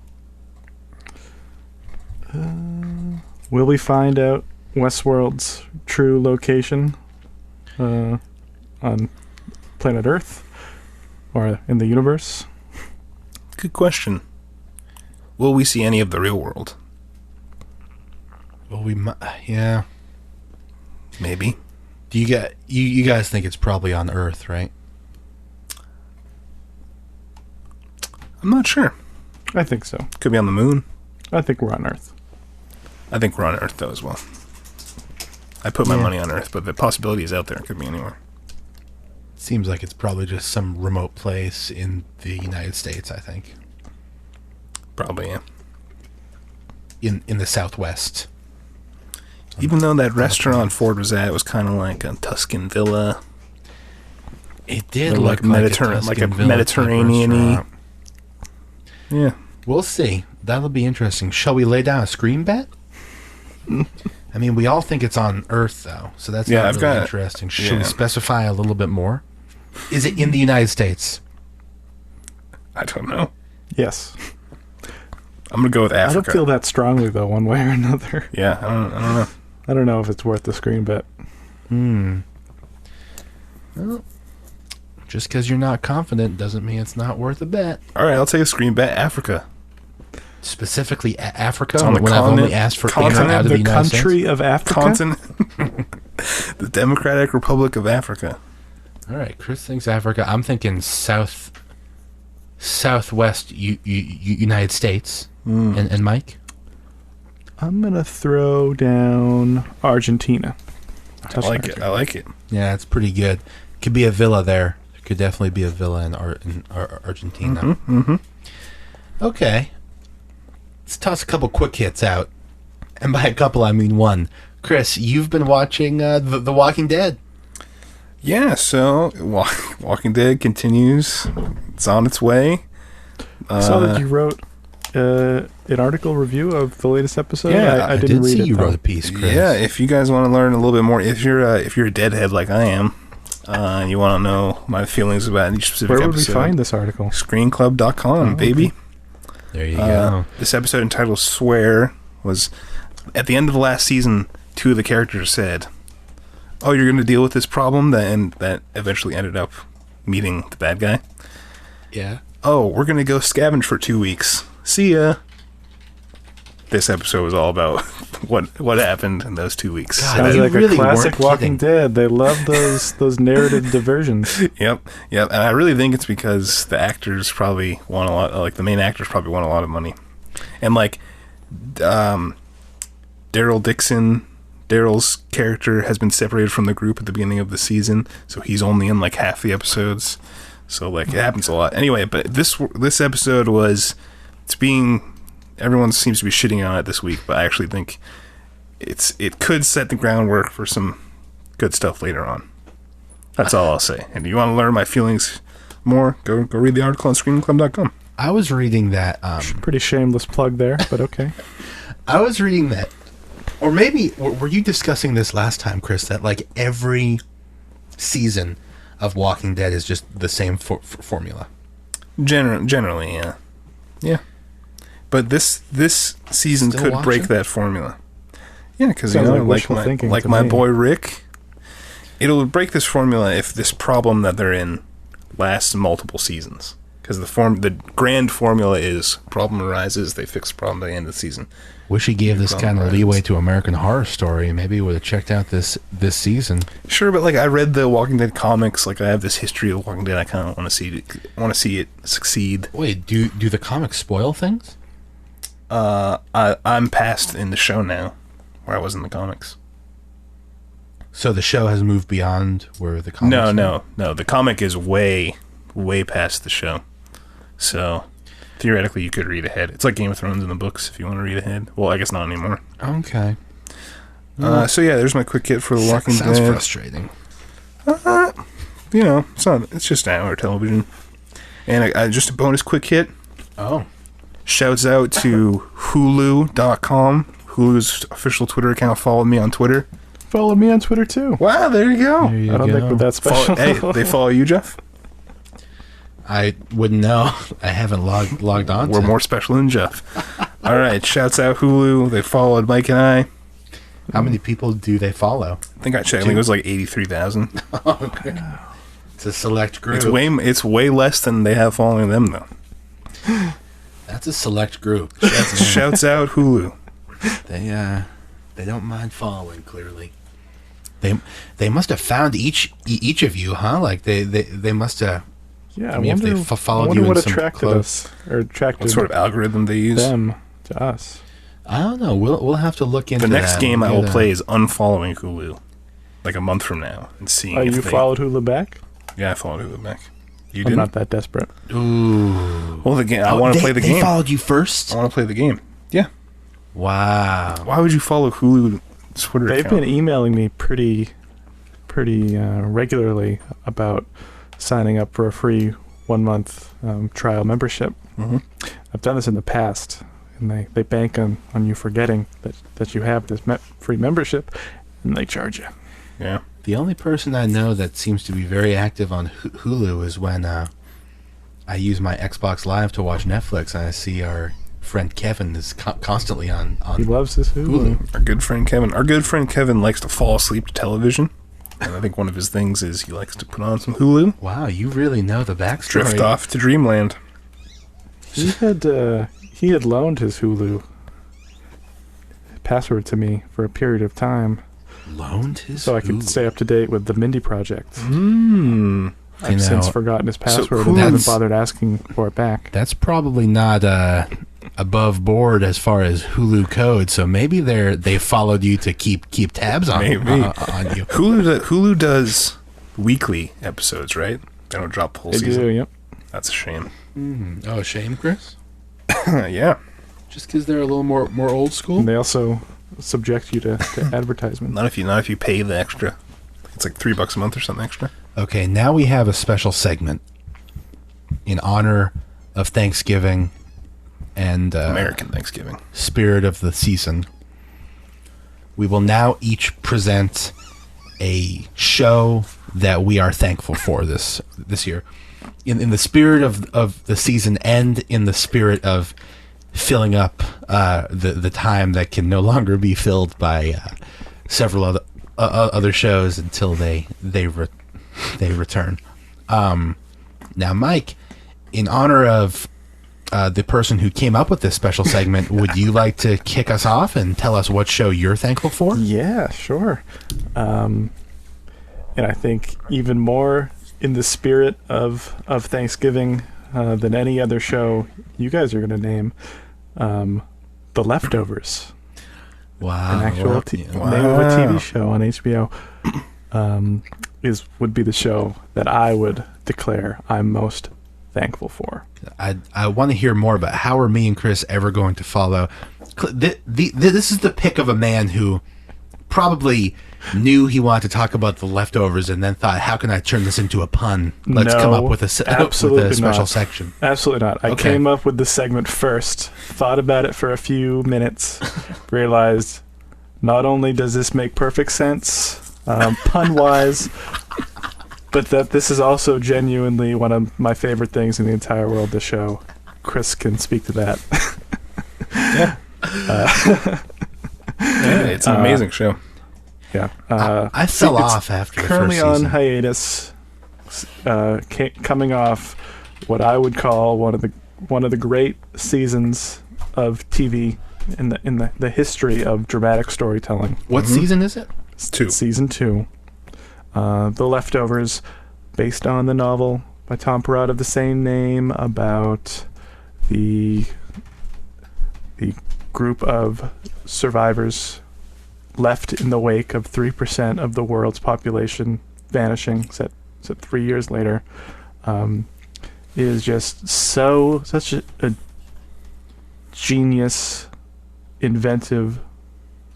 Speaker 3: Will we find out Westworld's true location on planet Earth or in the universe?
Speaker 2: Good question. Will we see any of the real world?
Speaker 1: Well, yeah.
Speaker 2: Maybe.
Speaker 1: Do you guys think it's probably on Earth, right?
Speaker 2: I'm not sure.
Speaker 3: I think so.
Speaker 2: Could be on the moon.
Speaker 3: I think we're on Earth.
Speaker 2: I think we're on Earth though as well. I put my
Speaker 3: Yeah.
Speaker 2: money on Earth, but the possibility is out there. It could be anywhere.
Speaker 1: Seems like it's probably just some remote place in the United States, I think.
Speaker 2: Probably, yeah.
Speaker 1: In the Southwest.
Speaker 2: Even though that restaurant Ford was at was kind of like a Tuscan villa,
Speaker 1: It did
Speaker 2: Or
Speaker 1: look
Speaker 2: like Mediterranean- like a Mediterranean-y. yeah.
Speaker 1: We'll see. That'll be interesting. Shall we lay down a screen bet? I mean, we all think it's on Earth, though, so that's
Speaker 2: Yeah,
Speaker 1: not
Speaker 2: I've
Speaker 1: really
Speaker 2: got-
Speaker 1: interesting. Should we
Speaker 2: yeah.
Speaker 1: specify a little bit more? Is it in the United States?
Speaker 2: I don't know.
Speaker 3: Yes.
Speaker 2: I'm gonna go with
Speaker 3: I don't
Speaker 2: Africa.
Speaker 3: feel that strongly, though, one way or another.
Speaker 2: Yeah, I don't know.
Speaker 3: I don't know if it's worth the screen bet.
Speaker 1: Well, just because you're not confident doesn't mean it's not worth a bet.
Speaker 2: All right, I'll take a screen bet. Africa.
Speaker 1: specifically Africa?
Speaker 2: It's on the
Speaker 1: when I've
Speaker 2: continent-
Speaker 1: only asked for in or
Speaker 2: continent,
Speaker 1: out of
Speaker 3: The
Speaker 1: the United
Speaker 3: country
Speaker 1: States?
Speaker 3: of Africa.
Speaker 2: Continent. The Democratic Republic of Africa.
Speaker 1: All right, Chris thinks Africa. I'm thinking southwest United States. And Mike?
Speaker 3: I'm gonna throw down Argentina.
Speaker 2: I like it. I like it.
Speaker 1: Yeah, it's pretty good. Could be a villa there. There could definitely be a villa in Argentina. Okay. Let's toss a couple quick hits out. And by a couple, I mean one. Chris, you've been watching The Walking Dead.
Speaker 2: Yeah, so Walking Dead continues. It's on its way.
Speaker 3: I saw that you wrote an article review of the latest episode.
Speaker 2: Yeah,
Speaker 3: I didn't read
Speaker 1: see
Speaker 3: it.
Speaker 1: you
Speaker 3: though.
Speaker 1: wrote a piece, Chris.
Speaker 2: Yeah, if you guys want to learn a little bit more, if you're a deadhead like I am, and you want to know my feelings about each specific
Speaker 3: Where would we
Speaker 2: episode,
Speaker 3: find this article?
Speaker 2: ScreeningClub.com, baby.
Speaker 1: There you go.
Speaker 2: This episode entitled "Swear" was at the end of the last season. 2 of the characters said, "Oh, you're going to deal with this problem," that eventually ended up meeting the bad guy.
Speaker 1: Yeah.
Speaker 2: Oh, we're going to go scavenge for 2 weeks. See ya. This episode was all about what happened in those 2 weeks.
Speaker 1: God,
Speaker 3: Sounds
Speaker 1: you
Speaker 3: like
Speaker 1: really
Speaker 3: a classic
Speaker 1: weren't
Speaker 3: Walking
Speaker 1: kidding.
Speaker 3: Dead. They love those narrative diversions.
Speaker 2: Yep. And I really think it's because the actors probably want a lot, like the main actors probably want a lot of money. And like, Daryl's character has been separated from the group at the beginning of the season, so he's only in like half the episodes. So like, it happens a lot. Anyway, but this episode everyone seems to be shitting on it this week, but I actually think it could set the groundwork for some good stuff later on. That's all I'll say. And you want to learn my feelings more, go read the article on ScreeningClub.com.
Speaker 1: I was reading that.
Speaker 3: Pretty shameless plug there, but okay.
Speaker 1: I was reading that, or maybe were you discussing this last time, Chris? That like every season of Walking Dead is just the same formula.
Speaker 2: Generally, yeah. But this season
Speaker 1: Still
Speaker 2: could
Speaker 1: watching?
Speaker 2: break that formula. Yeah, because
Speaker 3: Sounds like
Speaker 2: like
Speaker 3: wishful thinking to
Speaker 2: my
Speaker 3: me.
Speaker 2: boy Rick, it'll break this formula if this problem that they're in lasts multiple seasons. Because the grand formula is problem arises, they fix the problem by the end of the season.
Speaker 1: Wish he gave this kind of
Speaker 2: Right.
Speaker 1: leeway to American Horror Story. Maybe he would have checked out this season.
Speaker 2: Sure, but like I read the Walking Dead comics, like I have this history of Walking Dead. I kind of want to see it succeed.
Speaker 1: Wait, do the comics spoil things?
Speaker 2: I'm past in the show now, where I was in the comics.
Speaker 1: So the show has moved beyond where the comics are?
Speaker 2: No. The comic is way past the show. So theoretically, you could read ahead. It's like Game of Thrones in the books if you want to read ahead. Well, I guess not anymore.
Speaker 1: Okay.
Speaker 2: So yeah, there's my quick hit for The Walking
Speaker 1: Sounds
Speaker 2: Dead.
Speaker 1: frustrating.
Speaker 2: It's just an hour television. And just a bonus quick hit.
Speaker 1: Oh.
Speaker 2: Shouts out to Hulu.com. Hulu's official Twitter account followed me on Twitter.
Speaker 3: Follow me on Twitter too.
Speaker 2: Wow, there you go.
Speaker 1: There you
Speaker 3: I don't
Speaker 1: go.
Speaker 3: think we're that special.
Speaker 2: Hey, they follow you, Jeff?
Speaker 1: I wouldn't know. I haven't logged on.
Speaker 2: We're more special than Jeff. All right, shouts out Hulu. They followed Mike and I.
Speaker 1: How many people do they follow?
Speaker 2: I think I checked. I think it was like 83,000.
Speaker 1: It's a select group.
Speaker 2: It's way less than they have following them though.
Speaker 1: That's a select group.
Speaker 2: Shouts out Hulu.
Speaker 1: They don't mind following. Clearly, they must have found each of you, huh? Like they must have.
Speaker 3: Yeah,
Speaker 1: I mean, if they followed
Speaker 3: I wonder
Speaker 1: you in
Speaker 3: what
Speaker 1: some
Speaker 3: attracted
Speaker 1: close-
Speaker 3: us or attracted
Speaker 2: What sort of algorithm they use?
Speaker 3: them to us.
Speaker 1: I don't know. We'll have to look into
Speaker 2: The next
Speaker 1: that.
Speaker 2: game I
Speaker 1: We'll
Speaker 2: will
Speaker 1: get
Speaker 2: play is unfollowing Hulu, like a month from now, and seeing.
Speaker 3: Oh,
Speaker 2: if
Speaker 3: you
Speaker 2: they,
Speaker 3: followed Hulu back?
Speaker 2: Yeah, I followed Hulu back. You
Speaker 3: I'm
Speaker 2: didn't?
Speaker 3: not that desperate.
Speaker 1: Ooh.
Speaker 2: Well, the game. I want to play the
Speaker 1: They
Speaker 2: game.
Speaker 1: followed you first.
Speaker 2: I want to play the game. Yeah.
Speaker 1: Wow.
Speaker 2: Why would you follow Hulu's Twitter
Speaker 3: They've
Speaker 2: account?
Speaker 3: been emailing me pretty regularly about signing up for a free 1-month trial membership.
Speaker 2: Mhm.
Speaker 3: I've done this in the past, and they bank on you forgetting that you have this free membership, and they charge you.
Speaker 2: Yeah.
Speaker 1: The only person I know that seems to be very active on Hulu is when I use my Xbox Live to watch Netflix, and I see our friend Kevin is constantly on
Speaker 3: He loves this Hulu.
Speaker 1: Hulu.
Speaker 2: Our good friend Kevin likes to fall asleep to television. And I think one of his things is he likes to put on some Hulu,
Speaker 1: Wow, you really know the backstory.
Speaker 2: drift off to dreamland.
Speaker 3: He had he had loaned his Hulu password to me for a period of time,
Speaker 1: Loaned his
Speaker 3: so I could
Speaker 1: Hulu.
Speaker 3: stay up to date with the Mindy Project. I've
Speaker 1: You
Speaker 3: since
Speaker 1: know,
Speaker 3: forgotten his password
Speaker 2: who-
Speaker 3: and haven't
Speaker 1: that's-
Speaker 3: bothered asking for it back.
Speaker 1: That's probably not above board as far as Hulu code. So maybe they followed you to keep tabs on
Speaker 2: Maybe.
Speaker 1: on you.
Speaker 2: Hulu does weekly episodes, right? They don't drop the whole
Speaker 3: They
Speaker 2: season.
Speaker 3: do, yep.
Speaker 2: That's a shame.
Speaker 1: Oh, shame, Chris.
Speaker 2: Yeah.
Speaker 1: Just because they're a little more old school.
Speaker 3: And they also subject you to advertisement.
Speaker 2: Not if you pay the extra. It's like $3 a month or something extra.
Speaker 1: Okay, now we have a special segment in honor of Thanksgiving and
Speaker 2: American Thanksgiving.
Speaker 1: spirit of the season. We will now each present a show that we are thankful for this year. In the spirit of the season and in the spirit of filling up the time that can no longer be filled by several other shows until they return. Now, Mike, in honor of the person who came up with this special segment, would you like to kick us off and tell us what show you're thankful for?
Speaker 3: Yeah, sure. And I think even more in the spirit of Thanksgiving than any other show you guys are going to name, The Leftovers.
Speaker 1: Wow.
Speaker 3: An actual name of a TV show on HBO would be the show that I would declare I'm most thankful for.
Speaker 1: I want to hear more about how are me and Chris ever going to follow. This is the pick of a man who probably knew he wanted to talk about The Leftovers and then thought, how can I turn this into a pun? Let's come up with a special
Speaker 3: not.
Speaker 1: section.
Speaker 3: Absolutely not. I
Speaker 1: Okay.
Speaker 3: came up with the segment first, thought about it for a few minutes, realized not only does this make perfect sense, pun-wise, but that this is also genuinely one of my favorite things in the entire world, the show. Chris can speak to that.
Speaker 2: Yeah. Yeah, it's an amazing show.
Speaker 3: Yeah.
Speaker 1: I fell
Speaker 3: it's
Speaker 1: off after the
Speaker 3: currently
Speaker 1: first
Speaker 3: on
Speaker 1: season.
Speaker 3: hiatus, coming off what I would call one of the great seasons of TV in the history of dramatic storytelling.
Speaker 1: What season is it?
Speaker 2: It's 2.
Speaker 3: Season 2, The Leftovers, based on the novel by Tom Perrotta of the same name about the group of survivors left in the wake of 3% of the world's population vanishing, set 3 years later, is just such a genius, inventive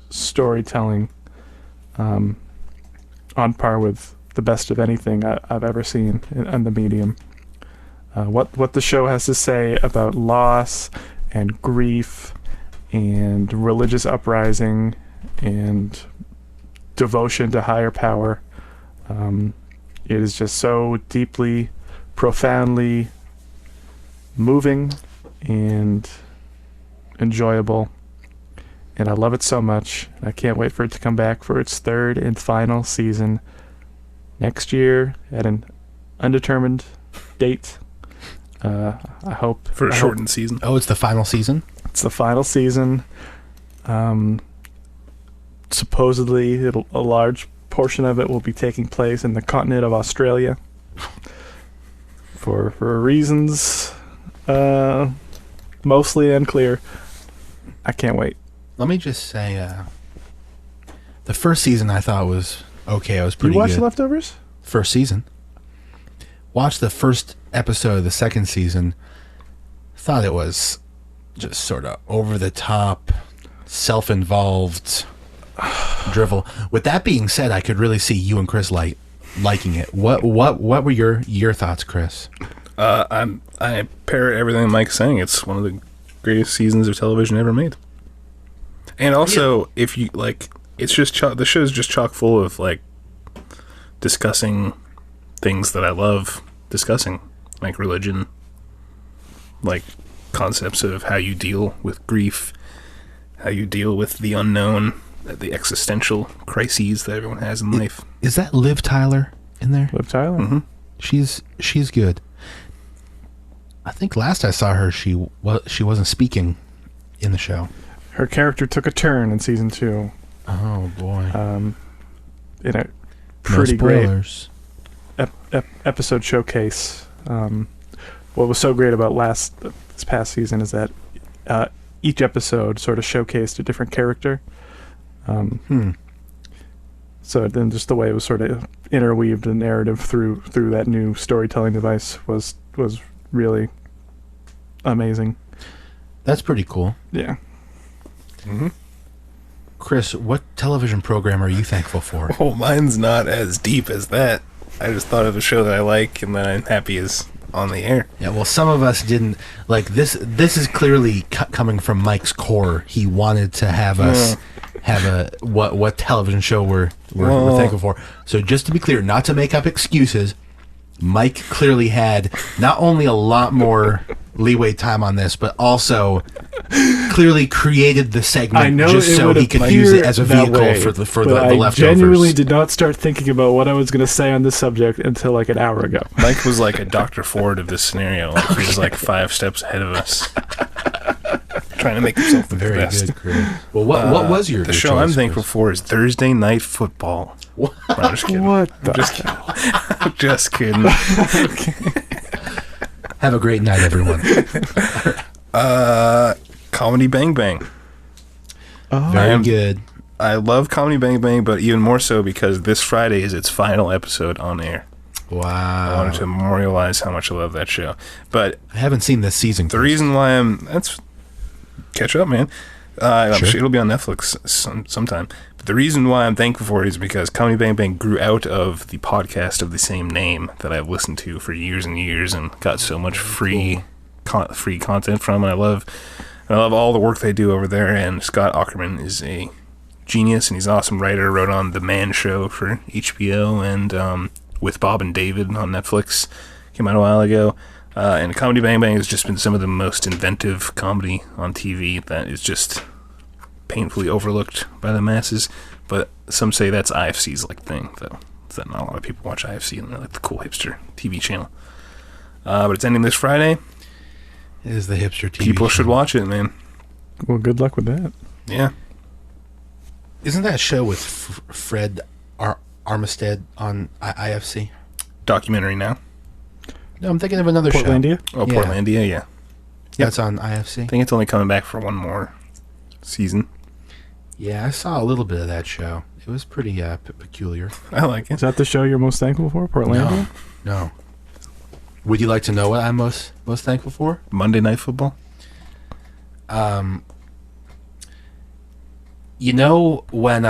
Speaker 3: storytelling, on par with the best of anything I've ever seen in the medium. What the show has to say about loss and grief and religious uprising and devotion to higher power, it is just so deeply, profoundly moving and enjoyable, and I love it so much. I can't wait for it to come back for its 3rd and final season next year at an undetermined date. I hope
Speaker 2: For a shortened season.
Speaker 1: Oh, it's the final season?
Speaker 3: it's the final season. Supposedly, a large portion of it will be taking place in the continent of Australia for reasons mostly unclear. I can't wait.
Speaker 1: Let me just say, the first season I thought was okay. I was pretty
Speaker 3: You watched
Speaker 1: good.
Speaker 3: Leftovers?
Speaker 1: First season. Watched the first episode of the second season. Thought it was just sort of over the top, self-involved drivel. With that being said, I could really see you and Chris liking it. What were your thoughts, Chris?
Speaker 2: I parrot everything Mike's saying. It's one of the greatest seasons of television ever made. And also, if you like, it's just the show's just chock full of like discussing things that I love discussing, like religion, like concepts of how you deal with grief, how you deal with the unknown, the existential crises that everyone has in life.
Speaker 1: Is that Liv Tyler in there?
Speaker 3: Liv Tyler?
Speaker 2: Mm-hmm.
Speaker 1: She's good. I think last I saw her, she wasn't speaking in the show.
Speaker 3: Her character took a turn in season 2.
Speaker 1: Oh boy!
Speaker 3: In a pretty
Speaker 1: no spoilers.
Speaker 3: Great episode showcase. What was so great about this past season is that each episode sort of showcased a different character. So then just the way it was sort of interweaved the narrative through that new storytelling device was really amazing.
Speaker 1: That's pretty cool.
Speaker 3: Yeah.
Speaker 2: Mm-hmm.
Speaker 1: Chris, what television program are you thankful for?
Speaker 2: Oh, mine's not as deep as that. I just thought of a show that I like and that I'm happy is on the air.
Speaker 1: Yeah, well, some of us didn't like this. This is clearly coming from Mike's core. He wanted to have us have a what television show we're thankful for. So just to be clear, not to make up excuses, Mike clearly had not only a lot more leeway time on this, but also clearly created the segment just so he could use it as a vehicle for the leftovers.
Speaker 3: I genuinely did not start thinking about what I was going to say on this subject until like an hour ago.
Speaker 2: Mike was like a Dr. Ford of this scenario. Like he was like 5 steps ahead of us. Trying to make himself the
Speaker 1: Very
Speaker 2: best.
Speaker 1: good, Chris. Well, what was your
Speaker 2: the show
Speaker 1: choice,
Speaker 2: I'm thankful
Speaker 1: Chris?
Speaker 2: for is Thursday Night Football.
Speaker 1: What?
Speaker 2: No, I'm just kidding.
Speaker 3: What
Speaker 2: I'm
Speaker 3: the
Speaker 2: just kidding. I'm just kidding.
Speaker 1: Have a great night, everyone.
Speaker 2: Comedy Bang Bang.
Speaker 3: Oh,
Speaker 1: Very good.
Speaker 2: I love Comedy Bang Bang, but even more so because this Friday is its final episode on air. I
Speaker 1: Wow.
Speaker 2: wanted to memorialize how much I love that show. But
Speaker 1: I haven't seen this season.
Speaker 2: the reason why that's catch up, man. I'm
Speaker 1: Sure.
Speaker 2: sure it'll be on Netflix sometime. But the reason why I'm thankful for it is because Comedy Bang Bang grew out of the podcast of the same name that I've listened to for years and years and got so much free content from. And I love all the work they do over there. And Scott Aukerman is a genius, and he's an awesome writer. Wrote on The Man Show for HBO and With Bob and David on Netflix. Came out a while ago. And Comedy Bang Bang has just been some of the most inventive comedy on TV that is just painfully overlooked by the masses. But some say that's IFC's like thing, though. So that not a lot of people watch IFC, and they're like the cool hipster TV channel. But it's ending this Friday.
Speaker 1: It is the hipster TV
Speaker 2: People should
Speaker 1: show.
Speaker 2: watch it, man.
Speaker 3: well, good luck with that.
Speaker 2: Yeah.
Speaker 1: Isn't that show with Fred Armistead on IFC?
Speaker 2: Documentary now.
Speaker 1: No, I'm thinking of another
Speaker 3: Portlandia?
Speaker 1: show.
Speaker 2: Oh,
Speaker 1: Yeah.
Speaker 2: Portlandia, yeah.
Speaker 1: That's on IFC.
Speaker 2: I think it's only coming back for one more season.
Speaker 1: Yeah, I saw a little bit of that show. It was pretty peculiar.
Speaker 2: I like
Speaker 3: Is
Speaker 2: it.
Speaker 3: that the show you're most thankful for, Portlandia?
Speaker 1: No. Would you like to know what I'm most thankful for?
Speaker 2: Monday Night Football.
Speaker 1: You know when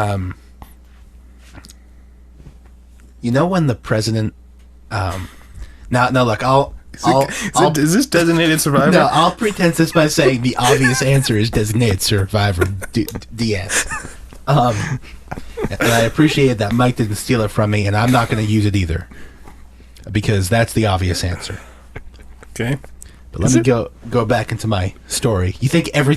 Speaker 1: the president now look,
Speaker 2: Is this Designated Survivor?
Speaker 1: No, I'll pretense this by saying the obvious answer is Designated Survivor DS. And I appreciate that Mike didn't steal it from me, and I'm not going to use it either, because that's the obvious answer.
Speaker 2: Okay.
Speaker 1: But let me go back into my story. You think every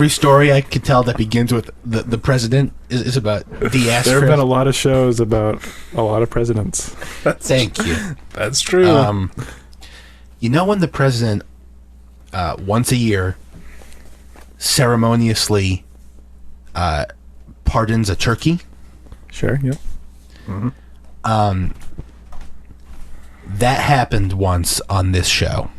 Speaker 1: story I could tell that begins with the president is about DS?
Speaker 3: There have been a lot of shows about a lot of presidents.
Speaker 1: Thank you.
Speaker 2: That's true.
Speaker 1: You know when the president once a year ceremoniously pardons a turkey?
Speaker 3: Sure, yep.
Speaker 1: That happened once on this show.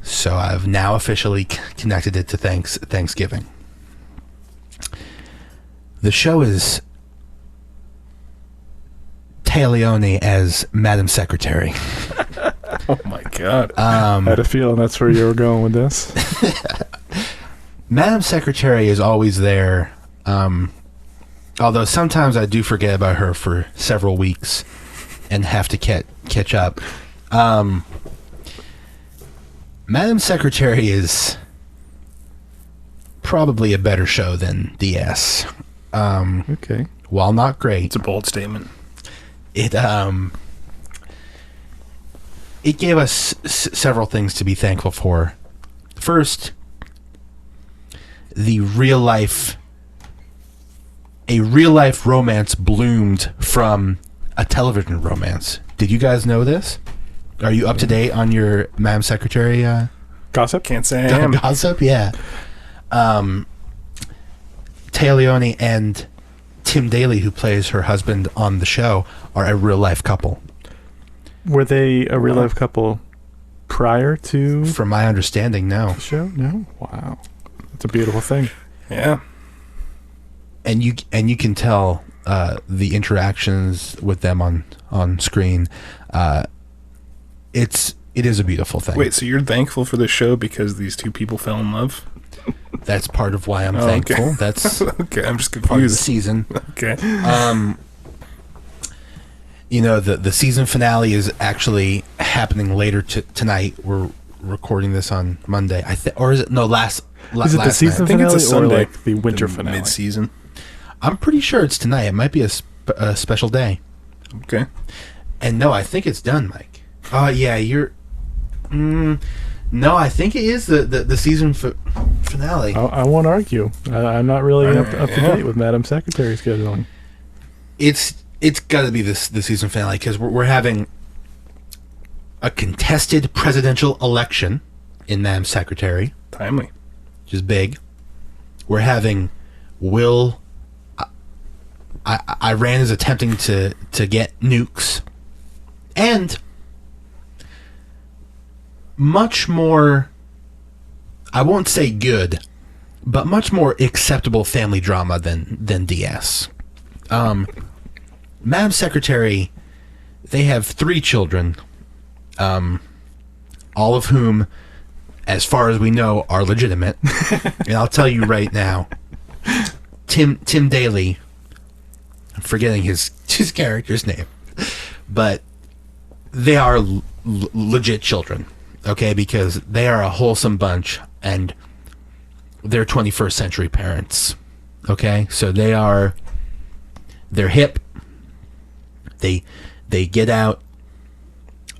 Speaker 1: So I've now officially connected it to Thanksgiving. The show is Leone as Madam Secretary.
Speaker 2: Oh my god.
Speaker 3: I had a feeling that's where you were going with this.
Speaker 1: Madam Secretary is always there, although sometimes I do forget about her for several weeks and have to catch up. Madam Secretary is probably a better show than DS.
Speaker 3: Okay.
Speaker 1: While not great,
Speaker 2: It's a bold statement.
Speaker 1: it gave us several things to be thankful for. First, a real life romance bloomed from a television romance. Did you guys know this? Are you up to date on your Madam Secretary
Speaker 3: Gossip?
Speaker 2: Can't say I am.
Speaker 1: gossip? Yeah. Taya Leone and Tim Daly, who plays her husband on the show, are a real life couple.
Speaker 3: Were they a real life couple prior to
Speaker 1: From my understanding, no.
Speaker 3: the show? No? Wow. It's a beautiful thing.
Speaker 2: Yeah.
Speaker 1: And you can tell the interactions with them on screen. It is a beautiful thing.
Speaker 2: Wait, so you're thankful for the show because these two people fell in love?
Speaker 1: That's part of why I'm
Speaker 2: Oh, okay.
Speaker 1: thankful. That's
Speaker 2: Okay, I'm just
Speaker 1: part of the
Speaker 2: confused.
Speaker 1: season.
Speaker 2: Okay.
Speaker 1: The season finale is actually happening later tonight. We're recording this on Monday. Or is it last
Speaker 3: Is it the
Speaker 1: last
Speaker 3: season
Speaker 2: I think it's
Speaker 3: finale
Speaker 2: a Sunday.
Speaker 3: or like the winter finale?
Speaker 2: Mid-season.
Speaker 1: I'm pretty sure it's tonight. It might be a special day.
Speaker 2: Okay.
Speaker 1: And no, I think it's done, Mike. Yeah, you're. No, I think it is the season finale.
Speaker 3: I won't argue. I'm not really up to
Speaker 2: Yeah.
Speaker 3: date with Madam Secretary scheduling.
Speaker 1: It's got to be the season finale because we're having a contested presidential election in Madam Secretary,
Speaker 2: Timely.
Speaker 1: which is big. We're having Iran is attempting to get nukes, and much more, I won't say good, but much more acceptable family drama than DS. Madam Secretary, they have 3 children, all of whom, as far as we know, are legitimate. And I'll tell you right now, Tim Daly, I'm forgetting his character's name, but they are legit children, okay? Because they are a wholesome bunch, and they're 21st century parents, okay? So they're hip, they get out,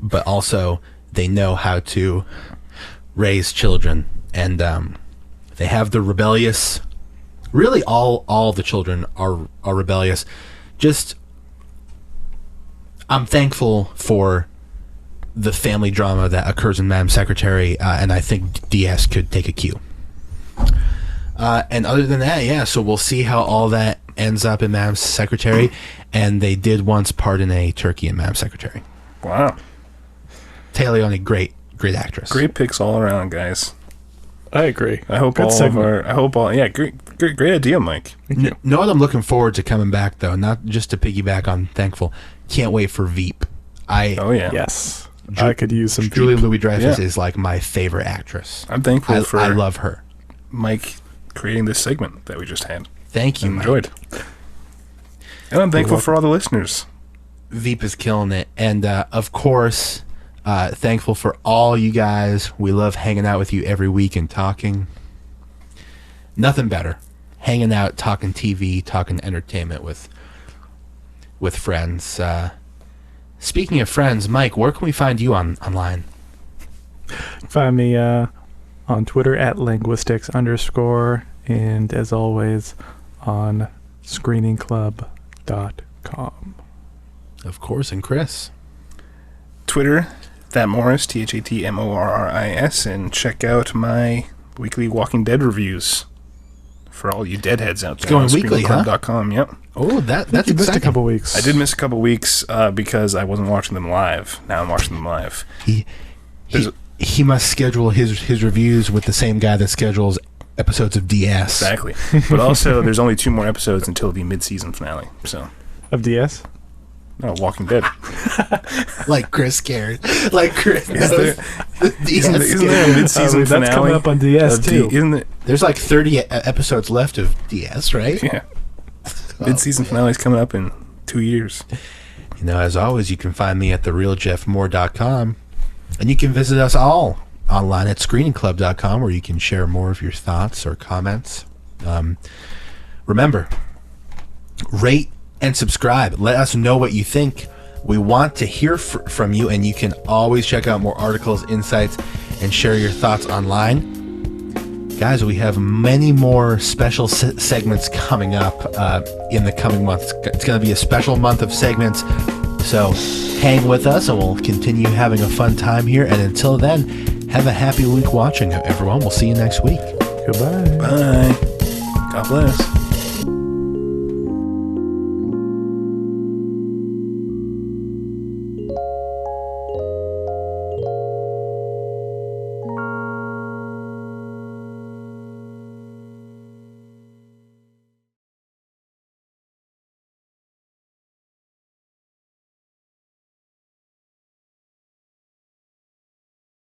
Speaker 1: but also they know how to raise children, and they have the rebellious. Really, all the children are rebellious. Just, I'm thankful for the family drama that occurs in Madam Secretary, and I think DS could take a cue. And other than that, yeah, so we'll see how all that ends up in Madam Secretary, and they did once pardon a turkey in Madam Secretary.
Speaker 2: Wow.
Speaker 1: Taya Leone, great actress.
Speaker 2: Great picks all around, guys.
Speaker 3: I agree.
Speaker 2: I hope
Speaker 3: Good
Speaker 2: all
Speaker 3: segment.
Speaker 2: of our. I hope all. Yeah, great idea, Mike.
Speaker 1: Know what I'm looking forward to coming back, though, not just to piggyback on Thankful. Can't wait for Veep.
Speaker 2: Oh yeah.
Speaker 3: Yes. I could use some
Speaker 1: Julie
Speaker 3: Veep.
Speaker 1: Louis-Dreyfus
Speaker 2: Yeah.
Speaker 1: is like my favorite actress.
Speaker 2: I'm thankful for
Speaker 1: I love her.
Speaker 2: Mike creating this segment that we just had.
Speaker 1: Thank you,
Speaker 2: I
Speaker 1: Mike.
Speaker 2: enjoyed. And I'm thankful for all the listeners.
Speaker 1: Veep is killing it. And, of course, thankful for all you guys. We love hanging out with you every week and talking. Nothing better. Hanging out, talking TV, talking entertainment with friends. Speaking of friends, Mike, where can we find you online?
Speaker 3: Find me on Twitter at linguistics_, and as always on ScreeningClub.com.
Speaker 1: Of course, and Chris.
Speaker 2: Twitter, ThatMorris, ThatMorris, and check out my weekly Walking Dead reviews for all you deadheads out there.
Speaker 1: going
Speaker 2: on
Speaker 1: weekly, huh?
Speaker 2: ScreeningClub.com, yep.
Speaker 1: Oh, that's
Speaker 3: You missed a
Speaker 1: exciting.
Speaker 3: couple weeks.
Speaker 2: I did miss a couple weeks because I wasn't watching them live. Now I'm watching them live.
Speaker 1: He must schedule his reviews with the same guy that schedules episodes of DS.
Speaker 2: Exactly. But also, there's only 2 more episodes until the mid-season finale. So,
Speaker 3: Of DS?
Speaker 2: no, Walking Dead.
Speaker 1: Like Chris cared. Like Chris knows.
Speaker 2: there-
Speaker 1: the DS
Speaker 2: Isn't there a
Speaker 1: schedule.
Speaker 2: mid-season finale?
Speaker 3: that's coming up on DS
Speaker 2: of
Speaker 3: too.
Speaker 2: Isn't it?
Speaker 1: There's like 30 episodes left of DS, right?
Speaker 2: Yeah. Mid-season finale is coming up in 2 years.
Speaker 1: You know, as always, you can find me at therealjeffmoore.com. And you can visit us all online at ScreeningClub.com, where you can share more of your thoughts or comments. Remember, rate and subscribe. Let us know what you think. We want to hear from you, and you can always check out more articles, insights, and share your thoughts online. Guys, we have many more special segments coming up in the coming months. It's going to be a special month of segments So hang with us and we'll continue having a fun time here. And until then, have a happy week watching, everyone. We'll see you next week.
Speaker 3: Goodbye.
Speaker 2: Bye. God bless.